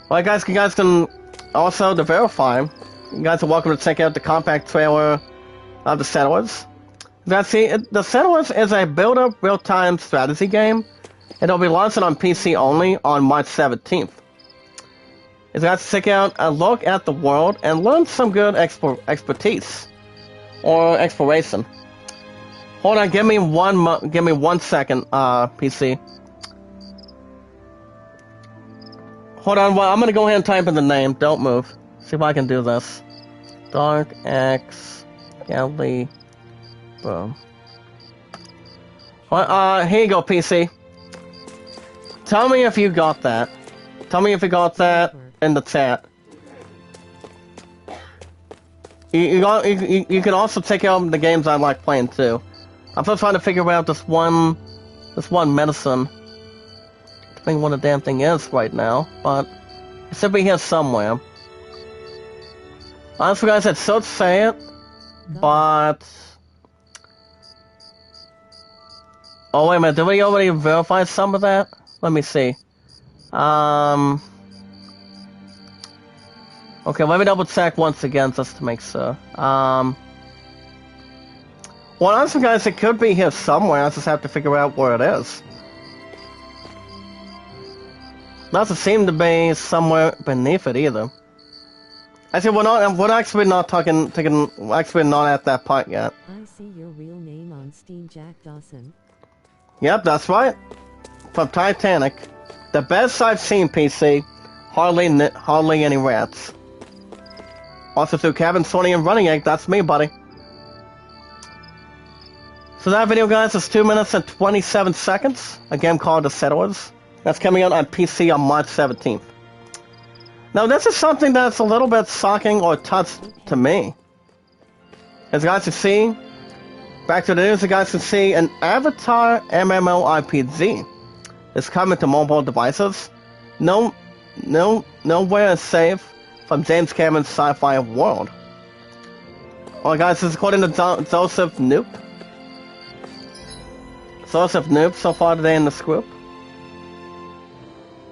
Alright guys, you guys can also, to verify, you guys are welcome to check out the compact trailer of The Settlers. Let's see, The Settlers is a build-up real-time strategy game. It'll be launching on PC only on March 17th. You guys check out a look at the world and learn some good expertise or exploration. Hold on, give me 1 second, PC. Hold on, well, I'm gonna go ahead and type in the name. Don't move. See if I can do this. Dark X Galley. Boom. Here you go, PC. Tell me if you got that. Tell me if you got that in the chat. You can also check out the games I like playing too. I'm still trying to figure out this one medicine. I think what the damn thing is right now, but it should be here somewhere. Honestly, guys, I'd so say it, but oh wait a minute, did we already verify some of that? Let me see. Okay, let me double check once again just to make sure. Well, honestly, guys, it could be here somewhere. I just have to figure out where it is. Doesn't seem to be somewhere beneath it either. Actually, we're actually not actually not at that part yet. I see your real name on Steam, Jack Dawson. Yep, that's right. From Titanic. The best I've seen, PC. Hardly any rats. Also through Cabin 20 and Running Egg, that's me, buddy. So that video, guys, is 2 minutes and 27 seconds. A game called The Settlers. That's coming out on PC on March 17th. Now, this is something that's a little bit shocking or touched to me. As you guys can see, back to the news, you guys can see an Avatar MMORPG is coming to mobile devices. Nowhere is safe from James Cameron's sci-fi world. Alright, guys, this is according to Joseph Knoop. Joseph Knoop so far today in this group.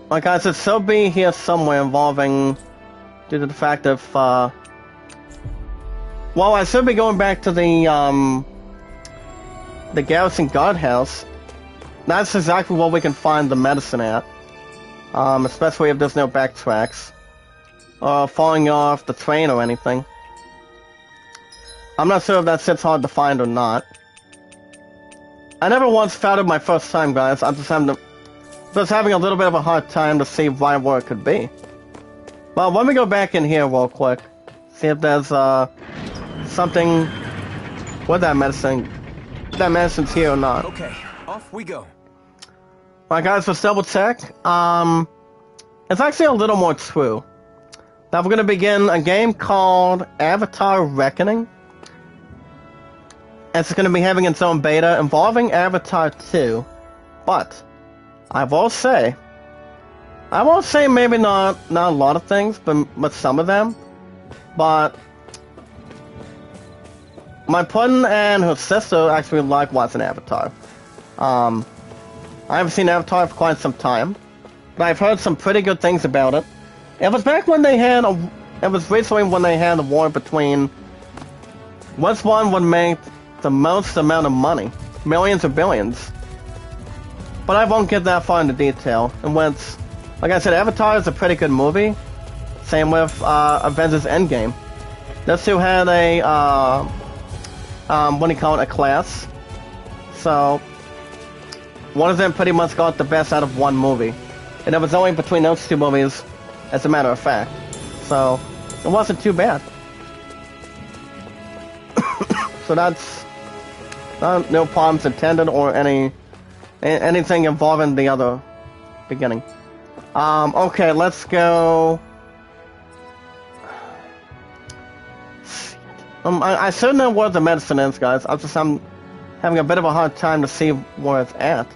Alright, guys, it should be here somewhere involving, due to the fact of, well, I should be going back to the Garrison Guardhouse. That's exactly where we can find the medicine at. Especially if there's no backtracks. Or falling off the train or anything. I'm not sure if that shit's hard to find or not. I never once found it my first time, guys. I'm just having a little bit of a hard time to see where it could be. Well, let me go back in here real quick. See if there's, something with that medicine. If that medicine's here or not. Okay, off we go. Alright, guys, let's double check. It's actually a little more true. Now we're gonna begin a game called Avatar Reckoning. It's gonna be having its own beta involving Avatar 2. But I will say maybe not a lot of things, but some of them. But my puddin' and her sister actually like watching Avatar. I haven't seen Avatar for quite some time, but I've heard some pretty good things about it. It was back when they had it was recently when they had a war between which one would make the most amount of money, millions or billions. But I won't get that far into detail. And like I said, Avatar is a pretty good movie. Same with Avengers Endgame. Those two had a what do you call it, a class. So one of them pretty much got the best out of one movie. And it was only between those two movies, as a matter of fact. So it wasn't too bad. So that's no problems intended or anything involving the other beginning. Okay, let's go. I should know where the medicine is, guys. I'm having a bit of a hard time to see where it's at.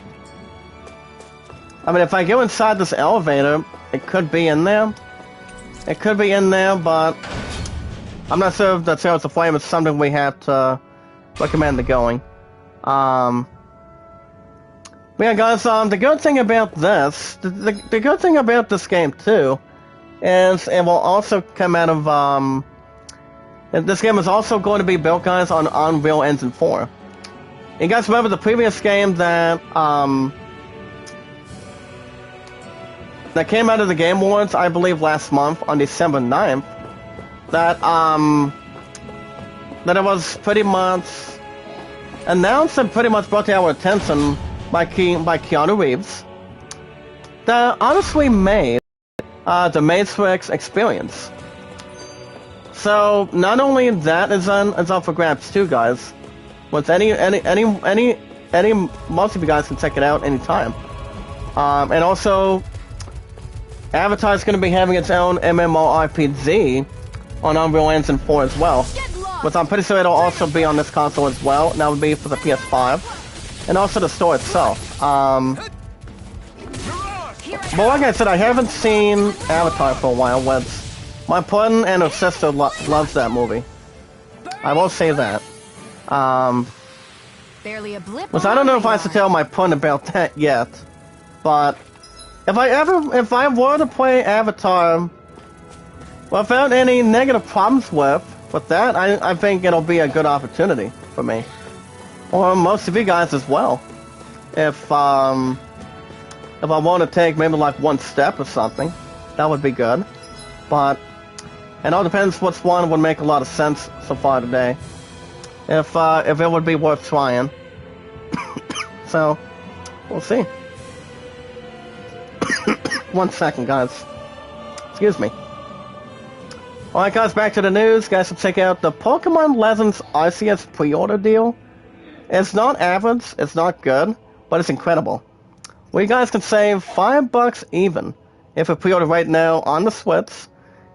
I mean, if I go inside this elevator, it could be in there. It could be in there, but I'm not sure if the Chariots of Flame is something we have to recommend the going. But yeah, guys, the good thing about this, the good thing about this game too, is it will also come out of, this game is also going to be built, guys, on Unreal Engine 4. You guys remember the previous game that came out of the Game Awards, I believe, last month on December 9th, that it was pretty much announced and pretty much brought to our attention by Keanu Reeves, that honestly made the Matrix experience. So not only that is up for grabs too, guys. Once most of you guys can check it out anytime. And also, Avatar is going to be having its own MMORPG on Unreal Engine 4 as well. Which I'm pretty sure it'll also be on this console as well. And that would be for the PS5. And also the store itself. But like I said, I haven't seen Avatar for a while. My puddin' and her sister loves that movie. I will say that. Barely a blip. Which I don't know if I should tell my puddin' about that yet. But if I were to play Avatar without any negative problems with that, I think it'll be a good opportunity for me. Or most of you guys as well. If I want to take maybe like one step or something, that would be good. But It all depends which one would make a lot of sense so far today. If it would be worth trying. So, we'll see. 1 second, guys. Excuse me. Alright, guys, back to the news. Guys, should check out the Pokemon Legends Arceus pre-order deal. It's not average, it's not good, but it's incredible. We guys can save $5 even if you pre-order right now on the Switch.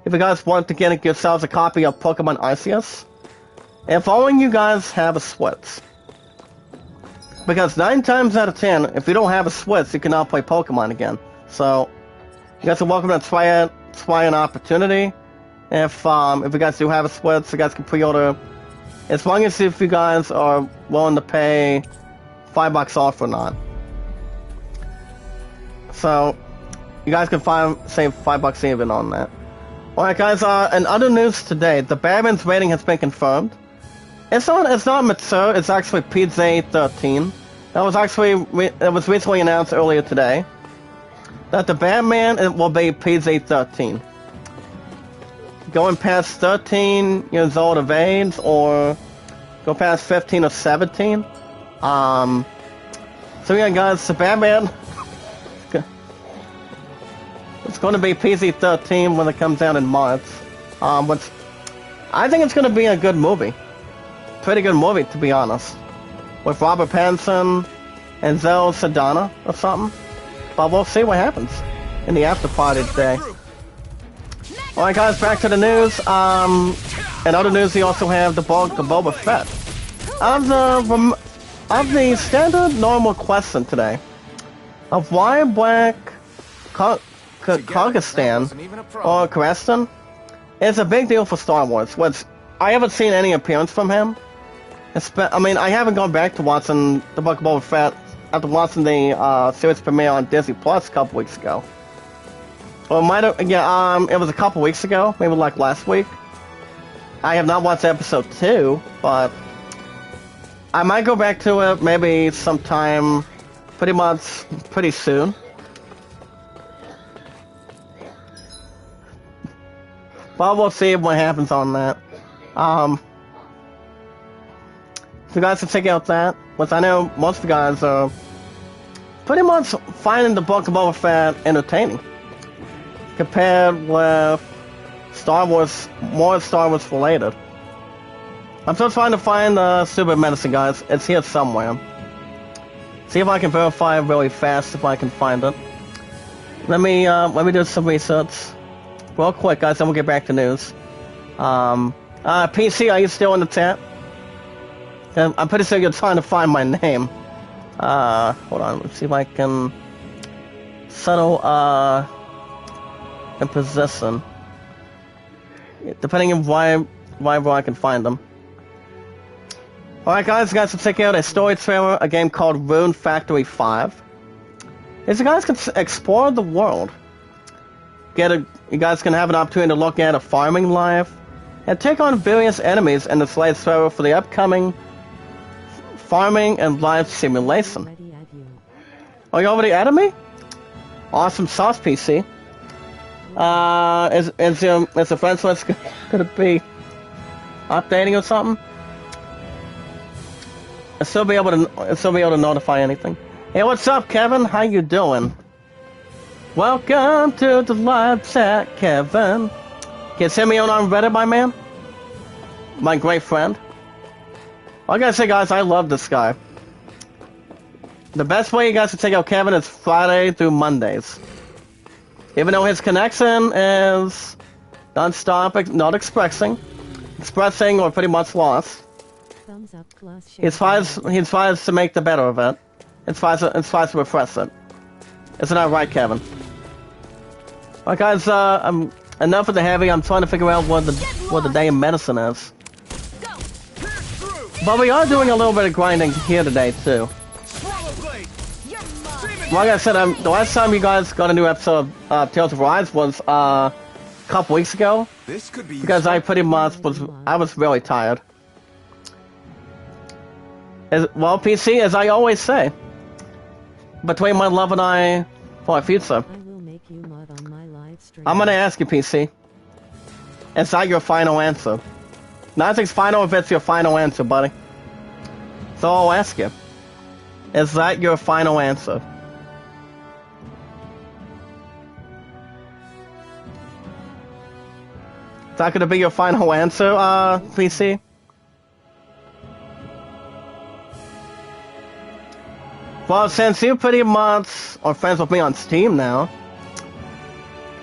If you guys want to get yourselves a copy of Pokemon Arceus, if only you guys have a Switch. Because 9 times out of 10, if you don't have a Switch, you cannot play Pokemon again. So, you guys are welcome to try an opportunity. If you guys do have a Switch, you guys can pre-order. As long as if you guys are willing to pay $5 off or not. So, you guys can save $5 even on that. Alright guys, in other news today, the Badman's rating has been confirmed. It's not mature, it's actually PG-13. It was recently announced earlier today that the Batman will be PG-13. Going past 13 years old of age, or go past 15 or 17. So yeah guys, the Batman, it's going to be PG-13 when it comes out in March. Which I think it's going to be a good movie. Pretty good movie, to be honest. With Robert Pattinson and Zoe Saldana or something. But we'll see what happens in the after party today. Alright guys, back to the news. In other news, we also have the Boba Fett. Of the standard normal question today, of why Black Kyrgyzstan or Kyrgyzstan is a big deal for Star Wars, which I haven't seen any appearance from him. I mean, I haven't gone back to watching the Book of Boba Fett after watching the series premiere on Disney Plus a couple weeks ago. Or it might have, yeah, it was a couple weeks ago, maybe like last week. I have not watched episode 2, but I might go back to it maybe sometime pretty soon. But we'll see what happens on that. So you guys can check out that, which I know most of you guys are pretty much finding the Book of Boba Fett entertaining. Compared with Star Wars, more Star Wars related. I'm still trying to find the Super Medicine, guys. It's here somewhere. See if I can verify really fast if I can find it. Let me do some research. Real quick, guys, then we'll get back to news. PC, are you still in the chat? I'm pretty sure you're trying to find my name. Hold on, let's see if I can settle, in position. Depending on why I can find them. Alright guys, you guys can check out a story trailer, a game called Rune Factory 5. As you guys can explore the world. You guys can have an opportunity to look at a farming life, and take on various enemies in the slave trailer for the upcoming farming and life simulation. Oh, you already added me? Awesome sauce, PC. Is the friends list gonna be updating or something? I'll still be able to notify anything. Hey, what's up, Kevin? How you doing? Welcome to the live chat, Kevin. Can you send me on Reddit, my man? My great friend. I gotta say, guys, I love this guy. The best way you guys to check out Kevin is Friday through Mondays. Even though his connection is not expressing or pretty much lost. He tries to make the better of it. He tries to refresh it. Isn't that right, Kevin? Alright, guys, enough of the heavy. I'm trying to figure out what the day of medicine is. But we are doing a little bit of grinding here today, too. Like I said, the last time you guys got a new episode of Tales of Rise was a couple weeks ago. Because I pretty much was really tired. Well, PC, as I always say, between my love and I for our future, I'm gonna ask you, PC. Is that your final answer? Nothing's final if it's your final answer, buddy. So I'll ask you. Is that your final answer? Is that going to be your final answer, PC? Well, since you pretty much are friends with me on Steam now.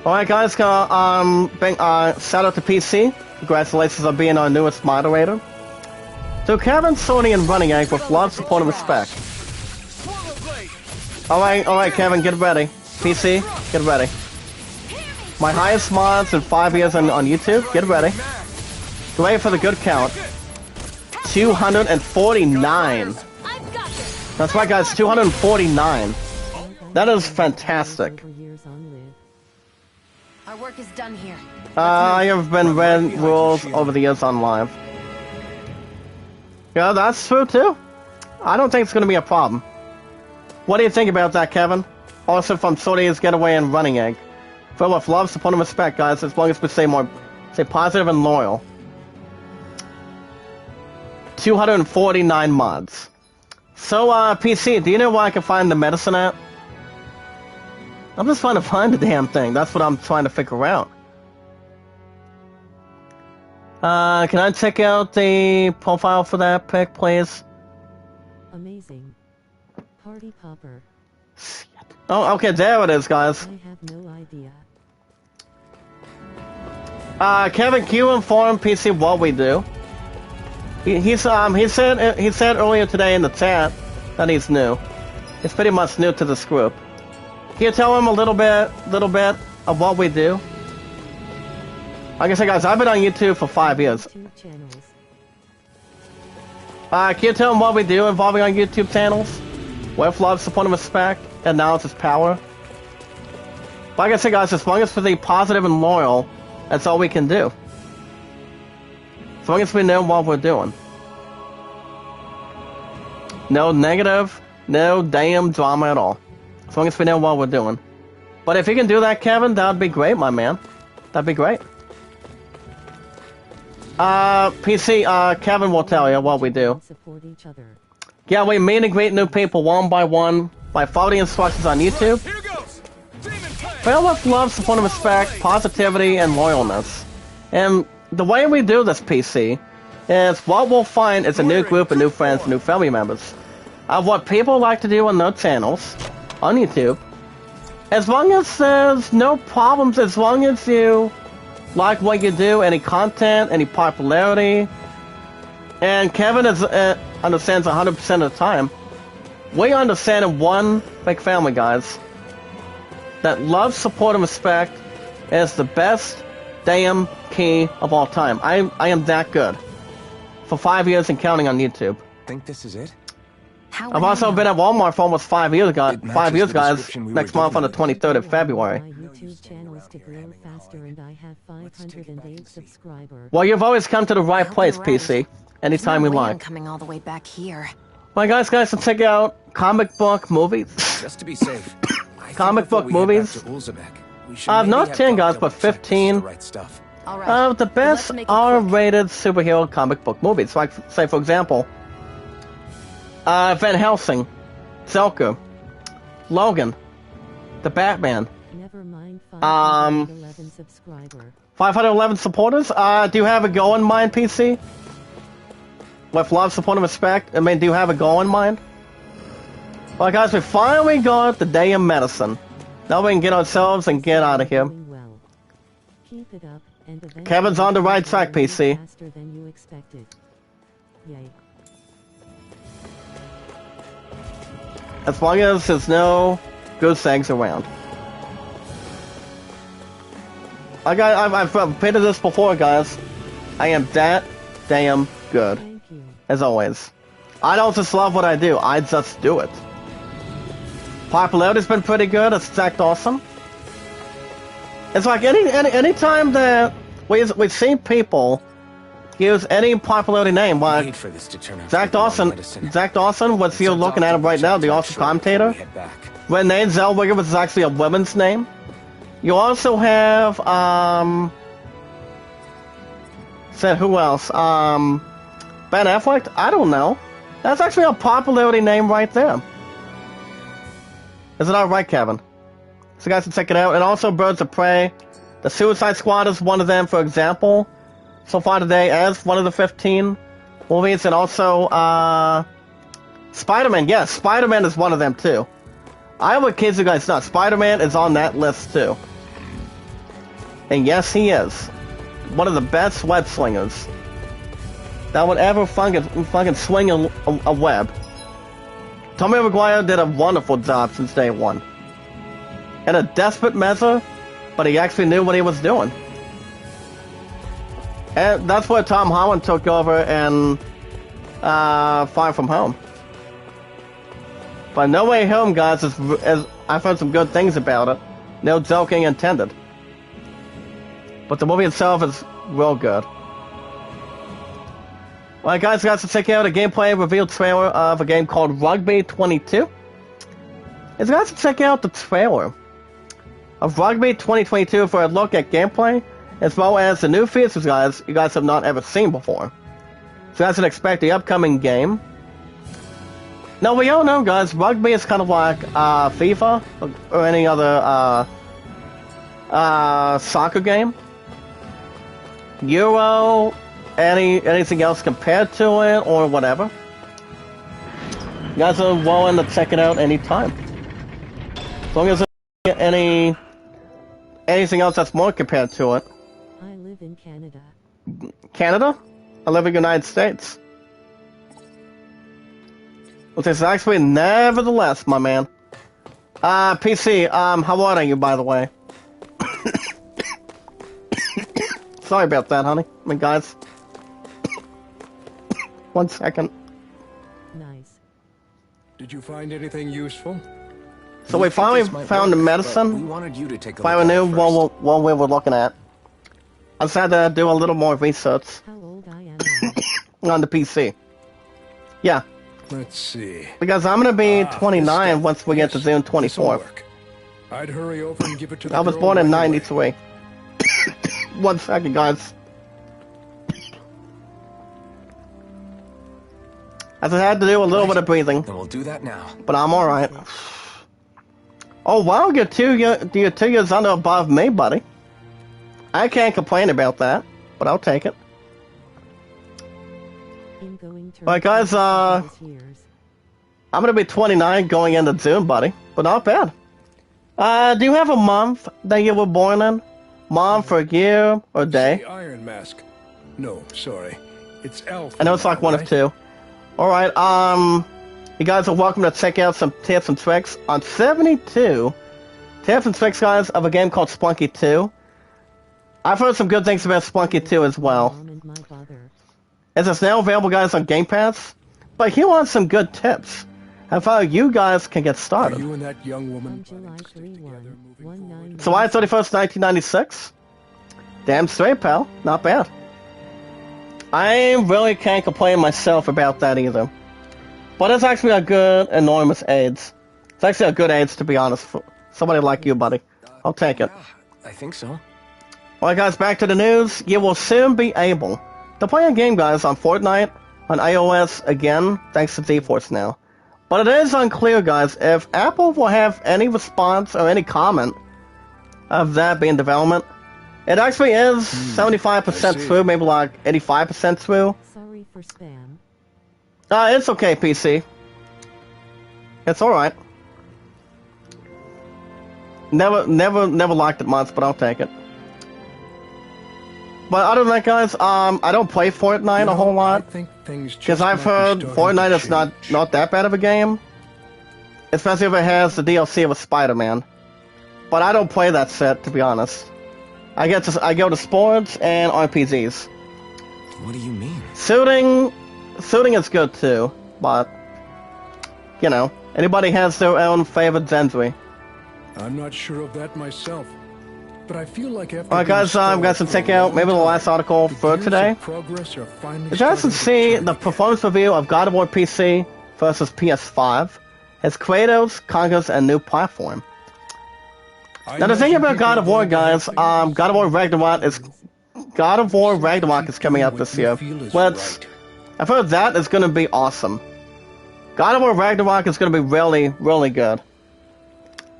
Alright guys, shout out to PC. Congratulations on being our newest moderator. To Kevin, Sony, and Running Egg with love, support, and respect. Alright Kevin, get ready. PC, get ready. My highest mods in 5 years on YouTube, get ready. Get ready for the good count. 249. That's right guys, 249. That is fantastic. Our work is done here. I have been read rules over the years on live. Yeah, that's true too. I don't think it's going to be a problem. What do you think about that, Kevin? Also from Sony's Getaway and Running Egg. Filled with love, support, and respect, guys, as long as we say positive and loyal. 249 mods. So, PC, do you know where I can find the medicine at? I'm just trying to find the damn thing. That's what I'm trying to figure out. Can I check out the profile for that pic, please? Amazing. Party popper. Shit. Oh, okay, there it is, guys. I have no idea. Kevin, can you inform PC what we do? He said earlier today in the chat that he's new. He's pretty much new to this group. Can you tell him a little bit of what we do? Like I said, guys, I've been on YouTube for 5 years. Can you tell him what we do involving on YouTube channels? With love, support, and respect, and now it's his power. Like I said, guys, as long as we're positive and loyal, that's all we can do. As long as we know what we're doing. No negative, no damn drama at all. As long as we know what we're doing. But if you can do that, Kevin, that'd be great, my man. That'd be great. PC, Kevin will tell you what we do. Support each other. Yeah, we meet and greet new people one by one by following instructions on YouTube. Filled with love, support, and respect, positivity, and loyalness. And the way we do this, PC, is what we'll find is a new group of new friends, new family members. Of what people like to do on their channels, on YouTube. As long as there's no problems, as long as you like what you do, any content, any popularity. And Kevin understands 100% of the time. We understand in one big family, guys, that love, support, and respect is the best damn key of all time. I am that good. For 5 years and counting on YouTube. Think this is it? I've also been at Walmart for almost 5 years, guys. 5 years, guys. Next month on the 23rd of February. My YouTube channel is to grow faster and I have 508 subscribers. Well, you've always come to the right place, PC. Anytime you like. Coming all the way back here. Well, guys, can check out comic book movies. Just to be safe. Comic book movies. Not 10, guys, but 15 of the best R-rated superhero comic book movies. Like, say, for example, Van Helsing, Zelka, Logan, The Batman. Never mind 511 subscriber. 511 supporters? Do you have a goal in mind, PC? With love, support, and respect? I mean, do you have a goal in mind? Well, guys, we finally got the damn medicine. Now we can get ourselves and get out of here. Well. Keep it up, and Kevin's on the right track, PC. Faster than you expected. Yay. As long as there's no goose eggs around. I've repeated this before, guys. I am that damn good. Thank you. As always. I don't just love what I do, I just do it. Popularity's been pretty good, it's Jack Dawson. It's like any time that we've seen people use any popularity name, like Jack Dawson, what's you're looking at him right now, the awesome commentator. Renee Zellweger was actually a woman's name. You also have, Said who else? Ben Affleck? I don't know. That's actually a popularity name right there. Is it alright, Kevin? So guys can check it out. And also Birds of Prey. The Suicide Squad is one of them, for example. So far today as one of the 15 movies. And also, Spider-Man. Yes, Spider-Man is one of them too. I would kid you guys not. Spider-Man is on that list too. And yes, he is. One of the best web slingers that would ever fucking swing a web. Tommy Maguire did a wonderful job since day one. In a desperate measure, but he actually knew what he was doing. And that's where Tom Holland took over in Far From Home. But No Way Home, guys, is I've heard some good things about it. No joking intended. But the movie itself is real good. Alright guys, to check out a gameplay reveal trailer of a game called Rugby 22. And guys, to check out the trailer of Rugby 2022 for a look at gameplay, as well as the new features, guys, you guys have not ever seen before. So guys can expect the upcoming game. Now we all know, guys, rugby is kind of like FIFA or any other soccer game. Euro, anything else compared to it or whatever. You guys are willing to check it out anytime. As long as there's anything else that's more compared to it. I live in Canada. Canada? I live in the United States. Which is actually nevertheless, my man. PC, how old are you, by the way? Sorry about that, honey. I mean, guys. 1 second. Nice. Did you find anything useful? So we finally found the medicine. We wanted you to take a Finally knew look what we were looking at. I just had to do a little more research How old I am on the PC. Yeah, Let's see. because I'm gonna be Ah, 29 this stuff. once we get to Yes, June this'll 24th. work. I'd hurry over and give it to the I was girl born in right away. 93. 1 second, guys. I just had to do a little bit of breathing, Then we'll do that now. but I'm alright. Oh wow, you're 2 years under above me, buddy. I can't complain about that, but I'll take it. Ingoing term Alright, guys, years. I'm gonna be 29 going into June, buddy, but not bad. Do you have a month that you were born in? Month or year or day? Say Iron Mask. No, sorry. It's Elf. I know it's like one of right? two. Alright, you guys are welcome to check out some tips and tricks on 72 tips and tricks, guys, of a game called Splunky 2. I've heard some good things about Splunky 2 as well. Mom and my father. It's now available, guys, on Game Pass. But here are some good tips of how you guys can get Are started. you and that young woman On planning July to stick 31, together moving 19 July 31st, 1996. Damn straight, pal. Not bad. I really can't complain myself about that either. But it's actually a good, enormous AIDS. It's actually a good AIDS, to be honest, for somebody like you, buddy. I'll take it. Yeah, I think so. Alright, guys, back to the news. You will soon be able to play a game, guys, on Fortnite, on iOS again, thanks to GeForce Now. But it is unclear, guys, if Apple will have any response or any comment of that being development. It actually is 75% see. through, maybe like 85% through. Sorry for spam. It's okay, PC. It's alright. Never liked it much, but I'll take it. But other than that, guys, I don't play Fortnite a whole lot. I think things Because just I've might be heard starting Fortnite to is not change. that bad of a game. Especially if it has the DLC with Spider-Man. But I don't play that set, to be honest. I go to sports and RPGs. What do you mean? Shooting is good too, but you know, anybody has their own favorite genre. I'm not sure of that myself, but I feel like after Alright, being guys, stalled got some for check a out long maybe the time, last article the for gears today. of progress are finally You guys can starting to see turn the again. performance review of God of War PC versus PS5 as Kratos conquers a new platform. I Now the thing imagine about God people of War, are going to have guys, things God of War Ragnarok is God of War Ragnarok is coming out this year. I've heard that is going to be awesome. God of War Ragnarok is going to be really, really good.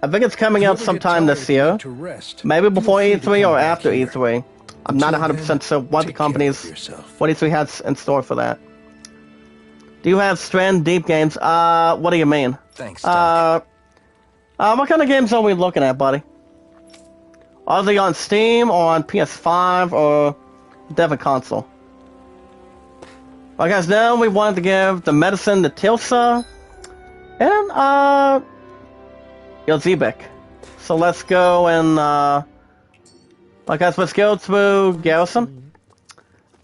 I think it's coming out sometime this year. Maybe before E3 or after E3. I'm not 100% sure what the company's, what E3 has in store for that. Do you have Strand Deep games? What do you mean? Thanks, Doc. What kind of games are we looking at, buddy? Are they on Steam or on PS5 or different console? Well, guys, now we wanted to give the medicine to Tilsa and, Yozebek. So let's go and, well, guys, let's go through Garrison.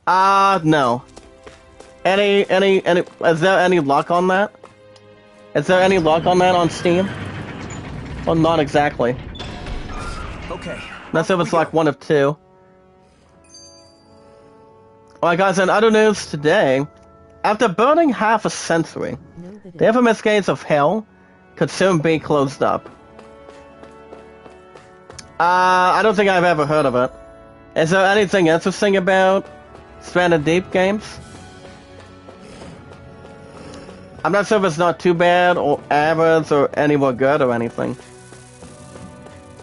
No. Is there any luck on that? Is there any luck on that on Steam? Well, not exactly. Okay. Unless it was like one of two. Alright guys, in other news today, after burning half a century, the infamous gates of hell could soon be closed up. I don't think I've ever heard of it. Is there anything interesting about Stranded Deep games? I'm not sure if it's not too bad or average or anywhere good or anything.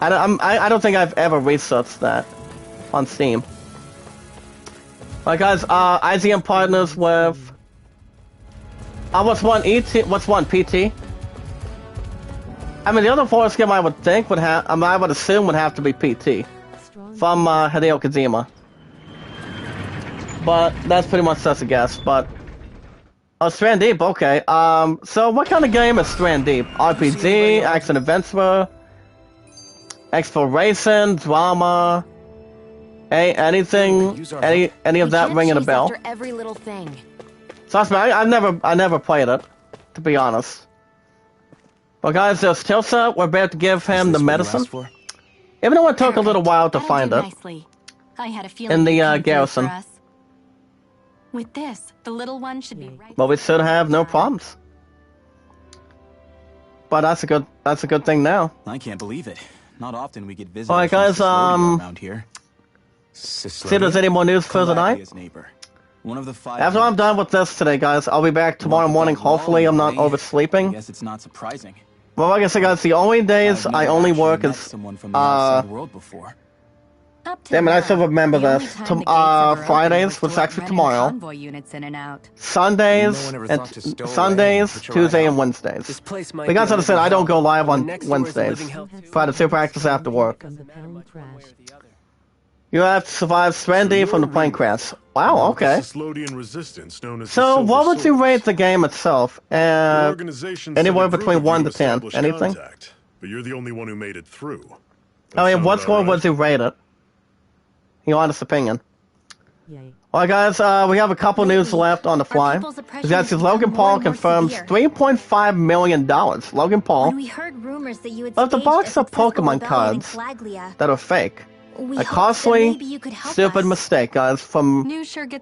I don't think I've ever researched that on Steam. Alright guys, IGN partners with... what's one ET? What's one PT? I mean, the other Forest game I would think would have... I would assume would have to be PT. From Hideo Kojima. But that's pretty much just a guess, but... Oh, Strand Deep, okay. So what kind of game is Strand Deep? RPG, action adventure, exploration, drama, anything, any of that ringing a bell? After every little thing. Trust me, I never played it, to be honest. Well, guys, there's Tilsa. We're about to give him the medicine. Even though it took a little while to find it. I had a feeling In the garrison. With this, the little one should be right. Well, we should have no problems. But that's a good thing now. I can't believe it. Not often we get visitors. Alright guys, around here. see if there's any more news for tonight. One of the five. After I'm done with this today, guys, I'll be back tomorrow morning. Hopefully, I'm not oversleeping. I guess it's not surprising. Well, like I said, guys, the only days I only work is someone from the outside world before. damn it, I still remember this. Fridays, which is actually tomorrow. Sundays, Tuesday, and Wednesdays. But guys, as I said, I don't go live on Wednesdays. Try to super practice after work. You have to survive Stranded from the plane crash. Wow, okay. So, what would you rate the game itself? Anywhere between 1 to 10. Anything? But you're the only one who made it through. I mean, what score would you rate it? Your honest opinion. Alright guys, we have a couple news left on the fly. Guys, Logan Paul confirms $3.5 million. Logan Paul left a box of Pokemon cards that are fake. A costly, stupid mistake, guys, from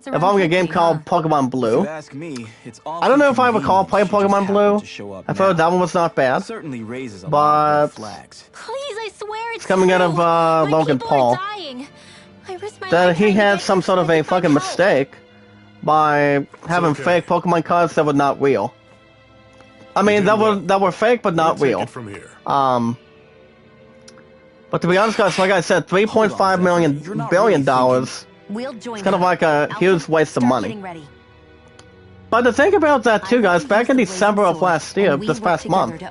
evolving a game called Pokemon Blue. I don't know if I recall playing Pokemon Blue. I thought that one was not bad. But it's coming out of Logan Paul. That he had some sort of a fucking mistake by having fake Pokemon cards that were not real. I mean, that were fake but not real. But to be honest, guys, like I said, $3.5 billion. It's kind of like a huge waste of money. But to think about that too, guys, back in December of last year, this past month, by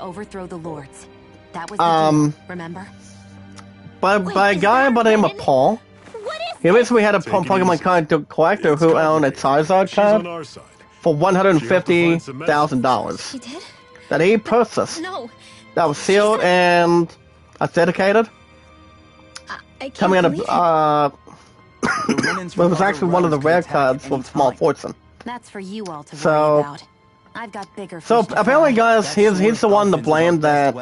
a guy by the name of Paul, he basically had a Pokemon card collector who owned a Charizard card for $150,000 that he purchased. That was sealed and authenticated. Coming out of, it was actually one of the rare cards with Small Fortune. That's for you all to worry about. I've got bigger fish to apparently, fry. guys, he's the one to blame that.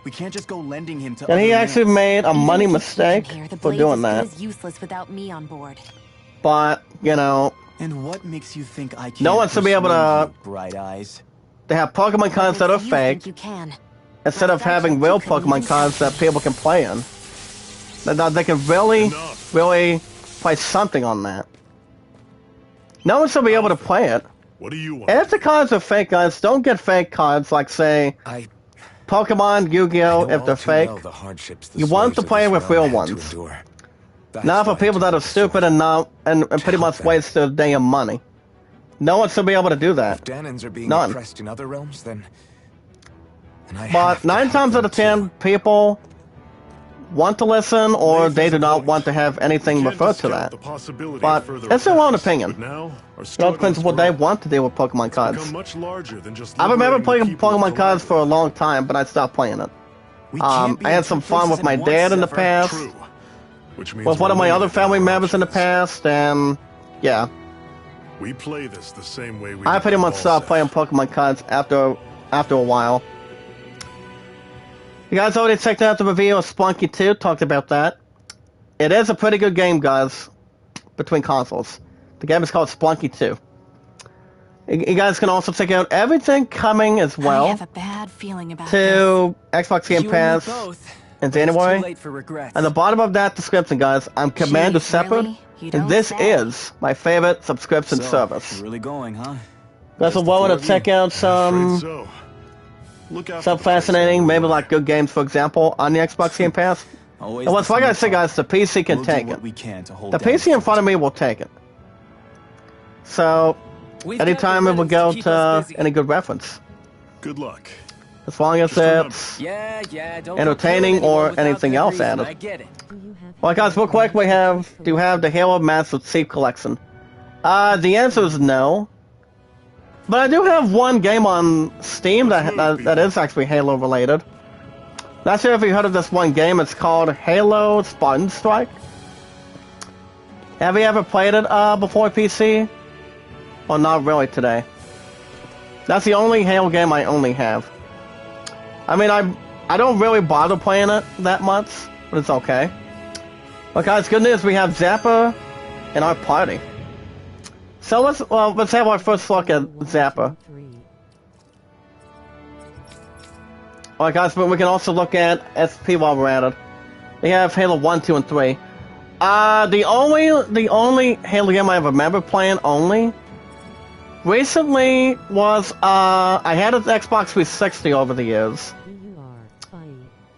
We can't just go lending him to And he actually made a money mistake The for doing that. is useless without me on board. But you know, And what makes you think I can't no one should be able to. Bright eyes. They have Pokemon cards that are You fake think you can. instead of having real Pokemon cards that people can play in. That they can really play something on that. No one should be able to play it. What do you want? And if the cards are fake, guys, don't get fake cards like, say, Pokemon, Yu-Gi-Oh! If they're fake. You want to play with real ones. Not for people that are stupid and pretty much waste their damn money. No one should be able to do that. None. But 9 times out of 10, people want to listen or they do not want to have anything referred to that. But it's their own opinion. It all depends on what they want to do with Pokemon cards. I remember playing Pokemon cards for a long time, but I stopped playing it. I had some fun with my dad in the past, with one of my other family members in the past, and yeah. We play this the same way we I pretty much stopped playing Pokemon cards after a while. You guys already checked out the review of Splunky 2, talked about that. It is a pretty good game, guys, between consoles. The game is called Splunky 2. You guys can also check out everything coming as well I have a bad feeling about to Xbox Game Pass in January. At the bottom of that description, guys, I'm Commander Shepard, and this is my favorite subscription service. Really going, huh? Guys are willing to check out some fascinating, maybe like good games, for example, on the Xbox Game Pass. And what's like I say, guys, the PC can take it. The PC in front of me will take it. So, anytime it will go to any good reference. Good luck. As long as it's entertaining or anything else added. Well, guys, real quick, do you have the Halo Master Chief Collection? The answer is no. But I do have one game on Steam that is actually Halo related. Not sure if you heard of this one game. It's called Halo Spartan Strike. Have you ever played it before, PC? Or not really today? That's the only Halo game I only have. I mean, I don't really bother playing it that much, but it's okay. But guys, good news, we have Zappa in our party. So let's have our first look at Zappa. Alright guys, but we can also look at SP while we're at it. We have Halo 1, 2, and 3. The only Halo game I remember playing recently was, I had an Xbox 360 over the years.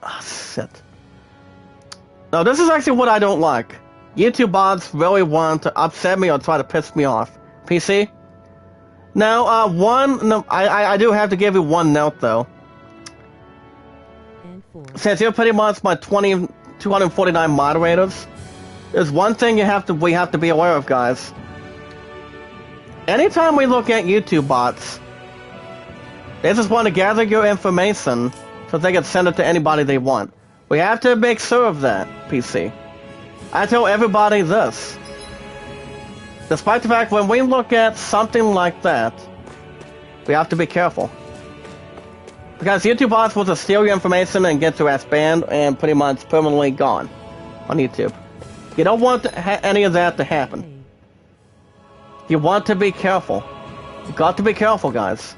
Ah, shit. No, this is actually what I don't like. YouTube bots really want to upset me or try to piss me off. PC? Now, I do have to give you one note, though. Since you're pretty much my 249 moderators, there's one thing we have to be aware of, guys. Anytime we look at YouTube bots, they just want to gather your information so they can send it to anybody they want. We have to make sure of that, PC. I tell everybody this. Despite the fact when we look at something like that, we have to be careful. Because YouTube bots will just steal your information and get your ass banned and pretty much permanently gone on YouTube. You don't want any of that to happen. You want to be careful. You got to be careful, guys.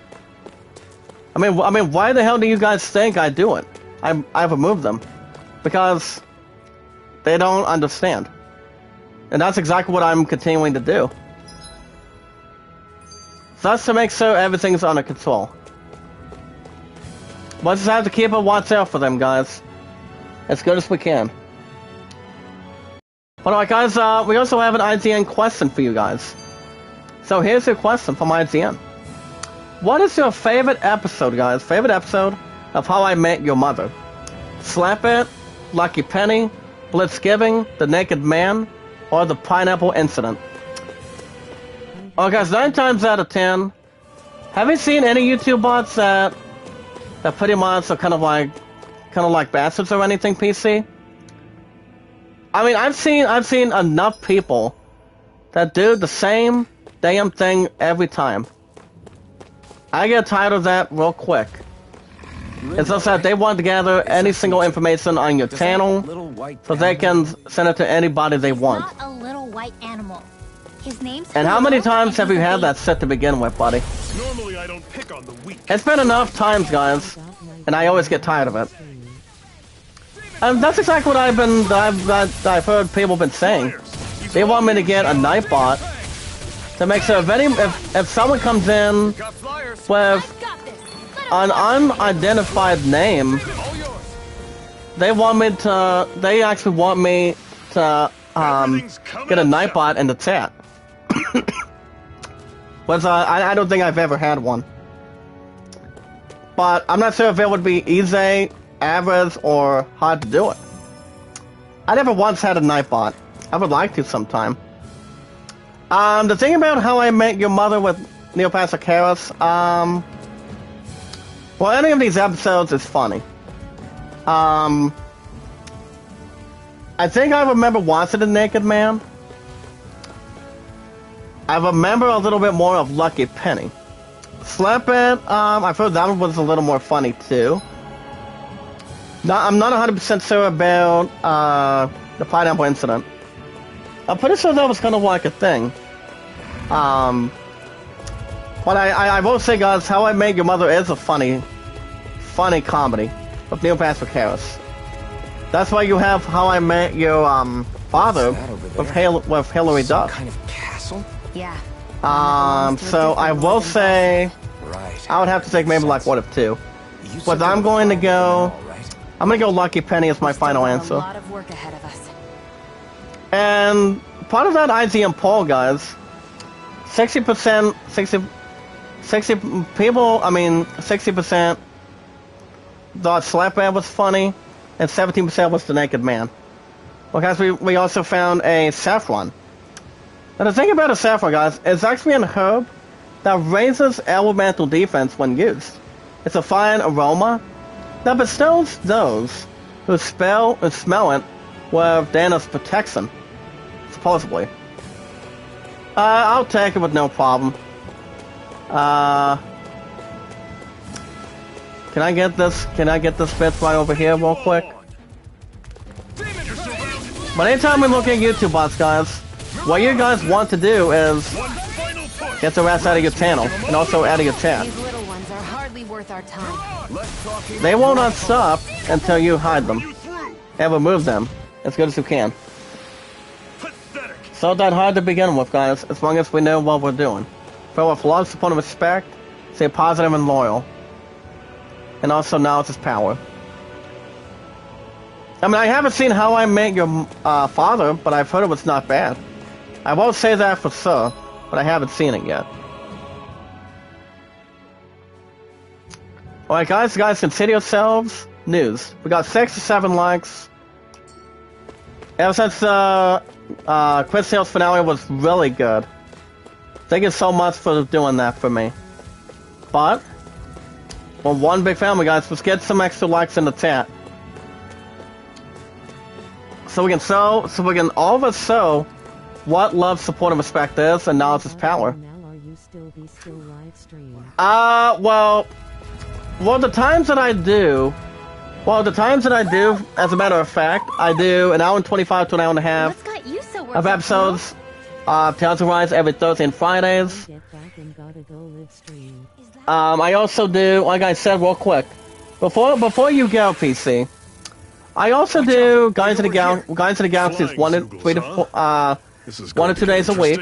I mean, why the hell do you guys think I do it? I've removed them. Because they don't understand. And that's exactly what I'm continuing to do. That's to make sure everything's under control. We'll just have to keep a watch out for them, guys. As good as we can. Alright, guys, we also have an IGN question for you guys. So here's your question from IGN. What is your favorite episode, guys? Favorite episode of How I Met Your Mother? Slap It, Lucky Penny, Blitzgiving, The Naked Man, or The Pineapple Incident? Oh, guys, 9 times out of 10, have you seen any YouTube bots that pretty much are kind of like bastards or anything, PC? I mean, I've seen enough people that do the same damn thing every time. I get tired of that real quick. It's just that they want to gather any single information on your channel so they can send it to anybody they want. Not a little white animal. His name's And how many times have you had that set to begin with, buddy? Normally I don't pick on the weak. It's been enough times, guys, and I always get tired of it. And that's exactly what I've heard people been saying. they want me to get a Nightbot to make sure if someone comes in with an unidentified name, they actually want me to get a Nightbot in the chat. Which I don't think I've ever had one. But I'm not sure if it would be easy, average, or hard to do it. I never once had a Nightbot. I would like to sometime. The thing about How I Met Your Mother with Neil Patrick Harris, well, any of these episodes is funny. I think I remember watching The Naked Man. I remember a little bit more of Lucky Penny. Slap It, I've heard that one was a little more funny too. I'm not 100% sure about the pineapple incident. I'm pretty sure that was kind of like a thing. But I will say, guys, How I Met Your Mother is a funny comedy with Neil Patrick Harris. That's why you have How I Met Your Father with Hilary Duff. Kind of castle? Yeah. So I will say, I would have to take maybe like one of two. But I'm going to go Lucky Penny as my final answer. A lot of work ahead of us. And part of that IGN poll, guys, 60% thought Slapbad was funny, and 17% was The Naked Man. Well, guys, we also found a saffron. Now, the thing about a saffron, guys, is actually an herb that raises elemental defense when used. It's a fine aroma that bestows those who smell it with Dana's protection, supposedly. I'll take it with no problem. Can I get this bit right over here real quick? But anytime we look at YouTube bots, guys, what you guys want to do is get the rest out of your channel and also out of your chat. These little ones are hardly worth our time. They will not stop until you hide them and remove them as good as you can. It's not that hard to begin with, guys, as long as we know what we're doing. Fill with love, support, and respect, stay positive and loyal. And also knowledge is power. I mean, I haven't seen How I Met Your Father, but I've heard it was not bad. I won't say that for sure, but I haven't seen it yet. Alright, guys, consider yourselves. News. We got 6 to 7 likes. Ever since Quiz Sales finale was really good. Thank you so much for doing that for me. But, well, one big family, guys. Let's get some extra likes in the chat. So we can all of us show what love, support, and respect is, and knowledge is power. Now are you still live stream? Well, the times that I do, as a matter of fact, I do an hour and 25 to an hour and a half What's got you so worked of up, episodes of Tales of Rise every Thursday and Fridays. Get back and gotta go live stream. I also do, like I said real quick, before you go, PC, I also do Guardians of the Galaxies 1 to 2 days a week.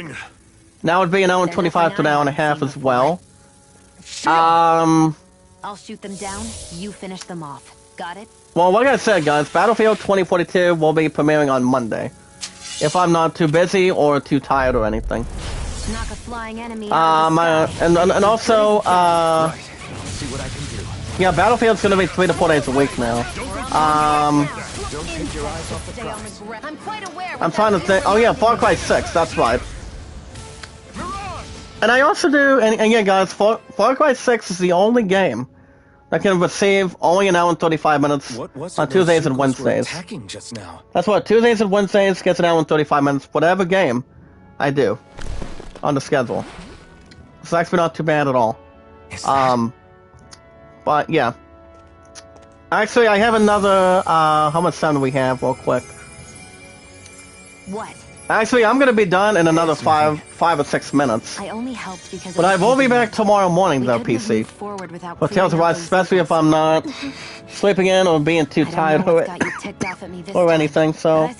Now it'd be an hour and 25 to an hour and a half as well. I'll shoot them down, you finish them off. Got it? Well, like I said, guys, Battlefield 2042 will be premiering on Monday. If I'm not too busy or too tired or anything. Knock a flying enemy out and also, See what I can do. yeah, Battlefield's gonna be 3 to 4 days a week now. Don't take your eyes off the Stay on prize. the ground. I'm quite aware. I'm trying to think. Oh yeah, Far Cry 6. That's right. And I also do, and yeah, guys, Far Cry 6 is the only game that can receive only an hour and 35 minutes on Tuesdays and Wednesdays. Attacking just now. That's what, Tuesdays and Wednesdays gets an hour and 35 minutes, whatever game I do on the schedule. It's actually not too bad at all. But yeah. Actually, I have another, how much time do we have, real quick? What? Actually, I'm gonna be done in another 5 or 6 minutes. I only helped because. But I will be back tomorrow morning, though, PC. For Tales of Rise, especially if I'm not sleeping in or being too tired or anything, so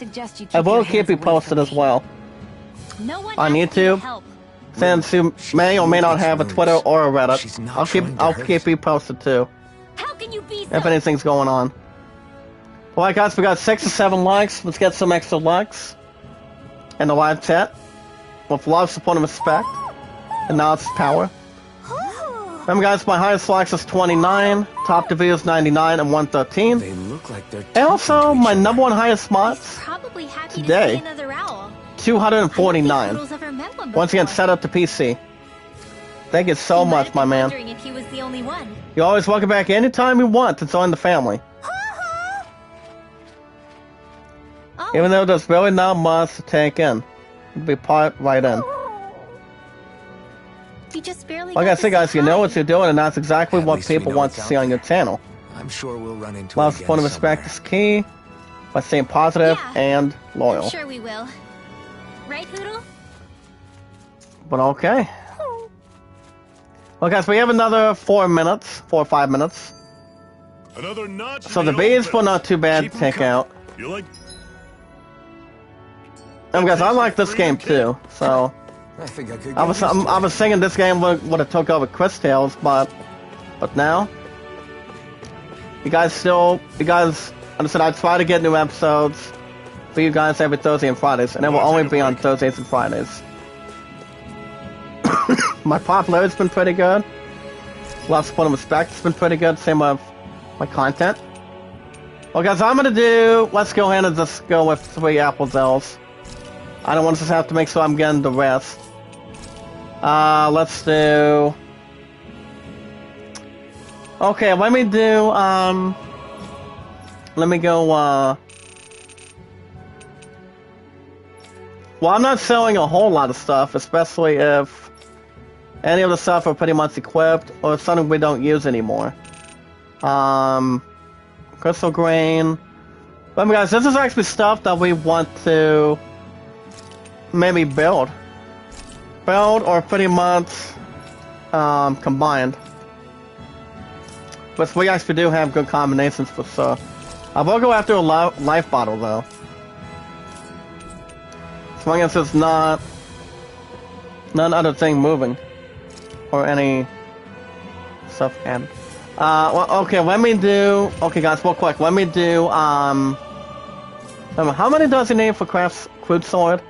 I will keep you posted as well. No one on asked you to YouTube. help. Since you may or may not have a Twitter or a She's Reddit, not I'll trying to hurt keep you posted too How can you be if so... anything's going on. Well, guys, we got 6 or 7 likes. Let's get some extra likes in the live chat with love, support, and respect. And now it's power. Remember, guys, my highest likes is 29, top to views 99 and 113. They look like they're And also, talking to my each number one highest mods, Probably happy Today. to see another owl. 249. Poodle's ever met one Once again, before. set up to PC. Thank you so He might much, have my been man. wondering if he was the only one. You're always welcome back anytime you want to join the family. Oh, Even though there's really not much to take in. You'll be part right in. you just barely Like got I to said, guys, say you know hi. what you're doing, and that's exactly At what least we people know want it's to out see on there. your channel. I'm sure we'll run into Love, it support, again and respect somewhere. is key by staying positive Yeah. and loyal. Sure we will. Right, Poodle? But okay. Well, guys, we have another 4 minutes, 4 or 5 minutes. Another notch. So in the old bees were belt. not too bad Keep to 'em take coming. out. You like? And guys, I like this game too. So I think I could I was thinking this game would have took over Chris Tales, but now you guys, understand, I try to get new episodes for you guys every Thursday and Fridays, and it will only be on Thursdays and Fridays. My popularity's been pretty good. Love, support, and respect has been pretty good. Same with my content. Well, guys, let's go ahead and just go with 3 Apple Zells. I don't want to just have to make sure I'm getting the rest. Let's do... Okay, let me do, let me go, well, I'm not selling a whole lot of stuff, especially if any of the stuff are pretty much equipped, or it's something we don't use anymore. Crystal grain. But guys, this is actually stuff that we want to maybe build or pretty much combined. But we actually do have good combinations for stuff. I will go after a life bottle though. As long as it's not none other thing moving or any stuff added. Well, okay, let me do. Okay, guys, real quick, let me do. How many does it need for Craft's crude sword?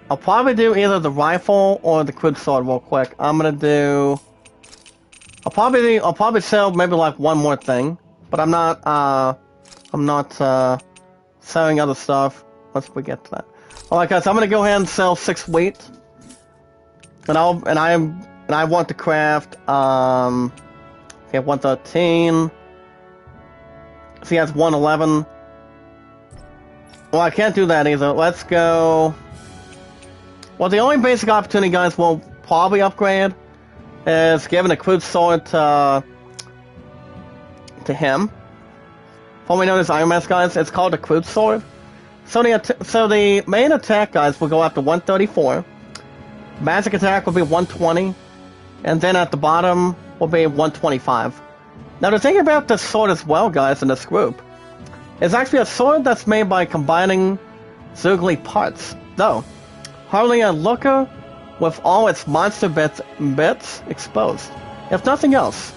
I'll probably do either the rifle or the crude sword real quick. I'm gonna do. I'll probably sell maybe like one more thing, but I'm not selling other stuff once we get to that. Alright, guys, I'm gonna go ahead and sell 6 wheat, and I want to craft okay, 113. See, that's 111. Well, I can't do that either. Let's go. Well, the only basic opportunity, guys, we'll probably upgrade is giving a crude sword to him. Formerly known as Iron Mask, guys. It's called a crude sword. So the main attack, guys, will go up to 134. Magic attack will be 120. And then at the bottom will be 125. Now, the thing about this sword as well, guys, in this group, is actually a sword that's made by combining Zoogley parts. Though, hardly a looker with all its monster bits exposed. If nothing else,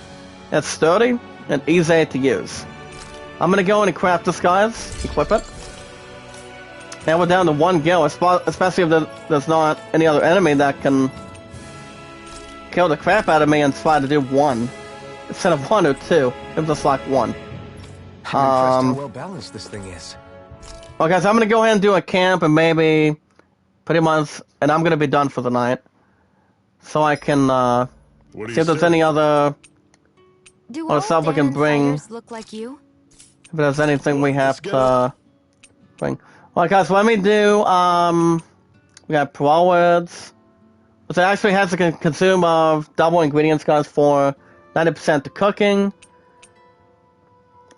it's sturdy and easy to use. I'm gonna go in and craft this, guys, equip it. And we're down to 1 gil, especially if there's not any other enemy that can kill the crap out of me and try to do 1. Instead of 1 or 2, it's just like 1. I'm impressed how well balanced this thing is. Well, guys, I'm gonna go ahead and do a camp and maybe pretty much, and I'm gonna be done for the night. So I can What do see if there's any other, Do or all stuff we can Darren bring. fighters look like you? If there's anything we have Let's go. to bring. Well, guys, let me do, we got parole words, which actually has to consume of double ingredients, guys, for 90% to cooking.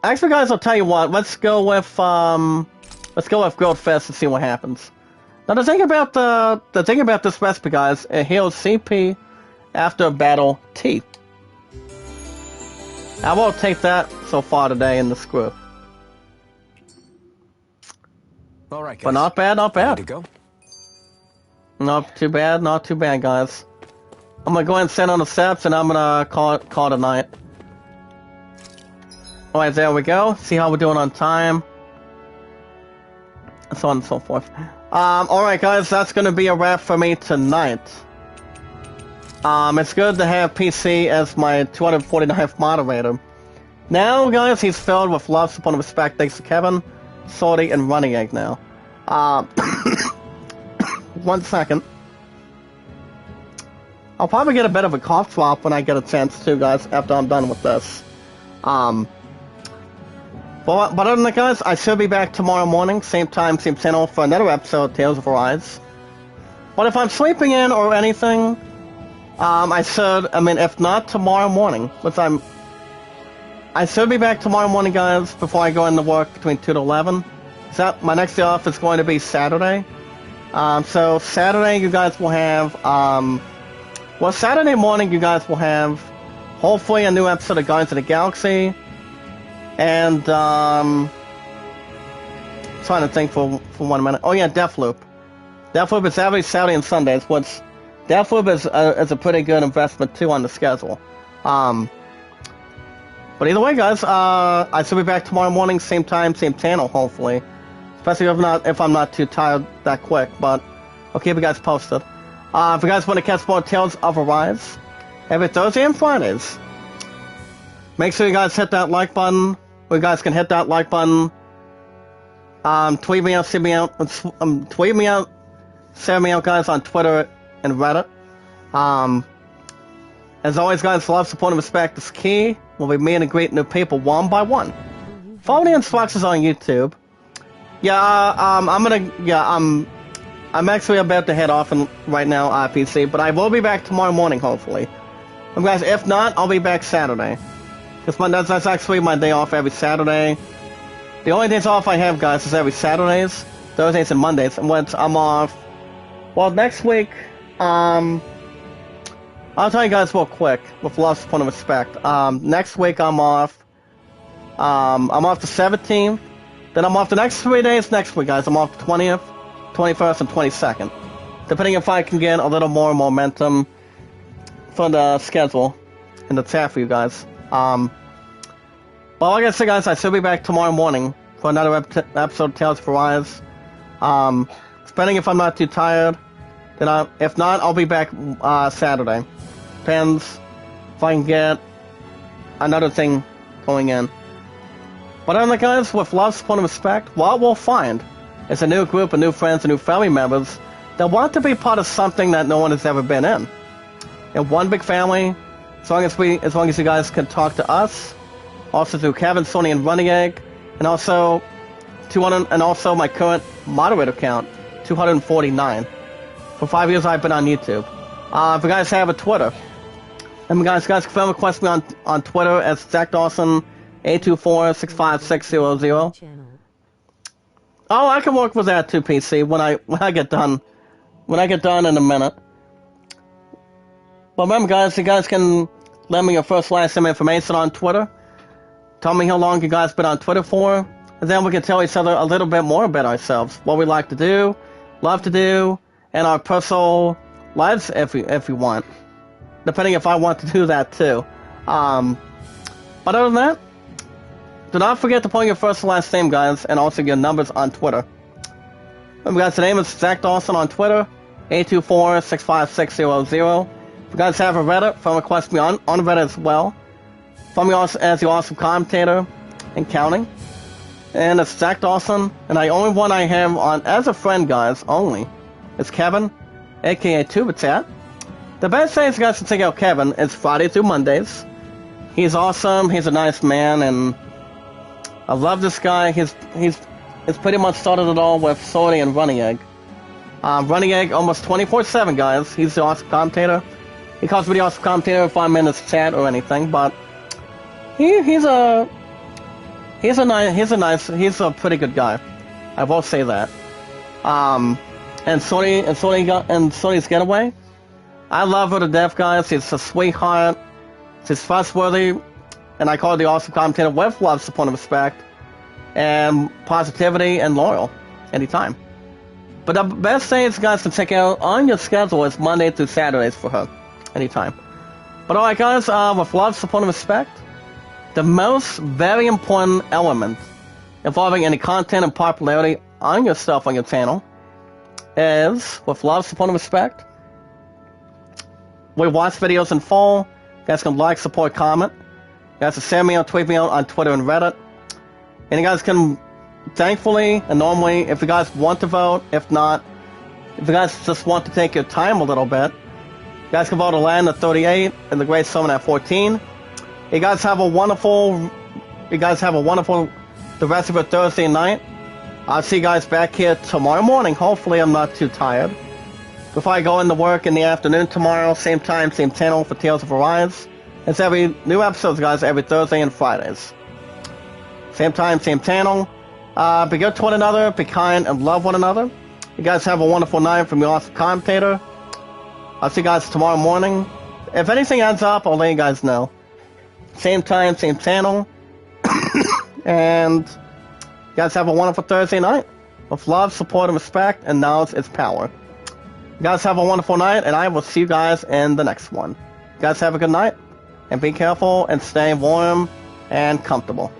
Actually, guys, I'll tell you what, let's go with grilled fish and see what happens. Now, the thing about this recipe, guys, it heals CP after battle T. I won't take that so far today in this group. All right, guys. But not bad, not Ready bad. to go? Not too bad, not too bad, guys. I'm gonna go ahead and sit on the steps, and I'm gonna call it a night. Alright, there we go. See how we're doing on time. And so on and so forth. Alright, guys, that's gonna be a wrap for me tonight. It's good to have PC as my 249th moderator. Now, guys, he's filled with love, support, and respect thanks to Kevin, Sorty, and Running Egg now. 1 second. I'll probably get a bit of a cough swap when I get a chance to, guys, after I'm done with this. But other than that, guys, I should be back tomorrow morning, same time, same channel, for another episode of Tales of Arise. But if I'm sleeping in or anything, if not tomorrow morning, I should be back tomorrow morning, guys, before I go into work between 2 to 11. So my next day off is going to be Saturday. So Saturday you guys will have, Saturday morning you guys will have, hopefully, a new episode of Guardians of the Galaxy. And, trying to think for 1 minute. Oh yeah, Deathloop. Deathloop is every Saturday and Sundays, which Deathloop is a pretty good investment too on the schedule. But either way, guys, I should be back tomorrow morning, same time, same channel, hopefully. Especially if I'm not too tired that quick, but I'll keep you guys posted. If you guys want to catch more Tales of Arise, every Thursday and Fridays, make sure you guys hit that like button. You guys can hit that like button. Tweet me out, send me out, guys, on Twitter and Reddit. As always, guys, love, support, and respect is key. We'll be meeting and greeting new people one by one. Follow the instructions on YouTube. I'm actually about to head off right now, PC, but I will be back tomorrow morning, hopefully. And guys, if not, I'll be back Saturday. Because that's actually my day off every Saturday. The only days off I have, guys, is every Saturdays, Thursdays, and Mondays. And when I'm off, well, next week, I'll tell you guys real quick, with love, support, and respect. Next week I'm off. I'm off the 17th. Then I'm off the next 3 days next week, guys. I'm off the 20th, 21st, and 22nd. Depending if I can get a little more momentum for the schedule in the chat for you guys. But like I said, guys, I should be back tomorrow morning for another episode of Tales of Arise. Depending if I'm not too tired. Then if not, I'll be back Saturday. Depends if I can get another thing going in. But other than that, guys, with love, support, and respect, what we'll find is a new group of new friends and new family members that want to be part of something that no one has ever been in. In one big family, as long as you guys can talk to us, also through Kevin, Sony, and Running Egg, and also my current moderator count, 249. For 5 years I've been on YouTube. If you guys have a Twitter, and guys can friend request me on Twitter as Zach Dawson 824-65600. Oh, I can work with that too, PC, when I get done. When I get done in a minute. But remember, guys, you guys can lend me your first, last name information on Twitter. Tell me how long you guys been on Twitter for, and then we can tell each other a little bit more about ourselves, what we like to do, love to do, and our personal lives if we want. Depending if I want to do that too. But other than that, do not forget to put your first and last name, guys, and also your numbers on Twitter. Remember, guys, the name is Zach Dawson on Twitter, 824-65600. If you guys have a Reddit, friend request me on Reddit as well. Follow me also as the awesome commentator and counting. And it's Zach Dawson, and the only one I have on as a friend, guys, only, is Kevin, aka Tubitat. The best days, guys, to check out Kevin is Friday through Mondays. He's awesome, he's a nice man, and I love this guy. He's pretty much started it all with Sorty and Running Egg. Running Egg almost 24/7, guys. He's the awesome commentator. He calls me the awesome commentator if I'm in his chat or anything, but he's a pretty good guy. I will say that. And Sorty's Getaway, I love her to death, guys. He's a sweetheart. He's trustworthy, and I call her the awesome commentator with love, support, and respect, and positivity and loyal anytime. But the best days, guys, to check out on your schedule is Monday through Saturdays for her. Anytime. But alright, guys, with love, support, and respect, the most very important element involving any content and popularity on your stuff on your channel is, with love, support, and respect, we watch videos in full. You guys can like, support, comment. You guys can send me or tweet me out on Twitter and Reddit. And you guys can, thankfully and normally, if you guys want to vote, if not, if you guys just want to take your time a little bit, you guys can vote to land at 38 and the Great Summon at 14. You guys have a wonderful the rest of your Thursday night. I'll see you guys back here tomorrow morning. Hopefully I'm not too tired. Before I go into work in the afternoon tomorrow, same time, same channel for Tales of Arise. It's every new episodes, guys, every Thursday and Fridays. Same time, same channel. Be good to one another, be kind, and love one another. You guys have a wonderful night from your awesome commentator. I'll see you guys tomorrow morning. If anything adds up, I'll let you guys know. Same time, same channel. And you guys have a wonderful Thursday night. With love, support, and respect, and knowledge is power. You guys have a wonderful night, and I will see you guys in the next one. You guys have a good night, and be careful, and stay warm and comfortable.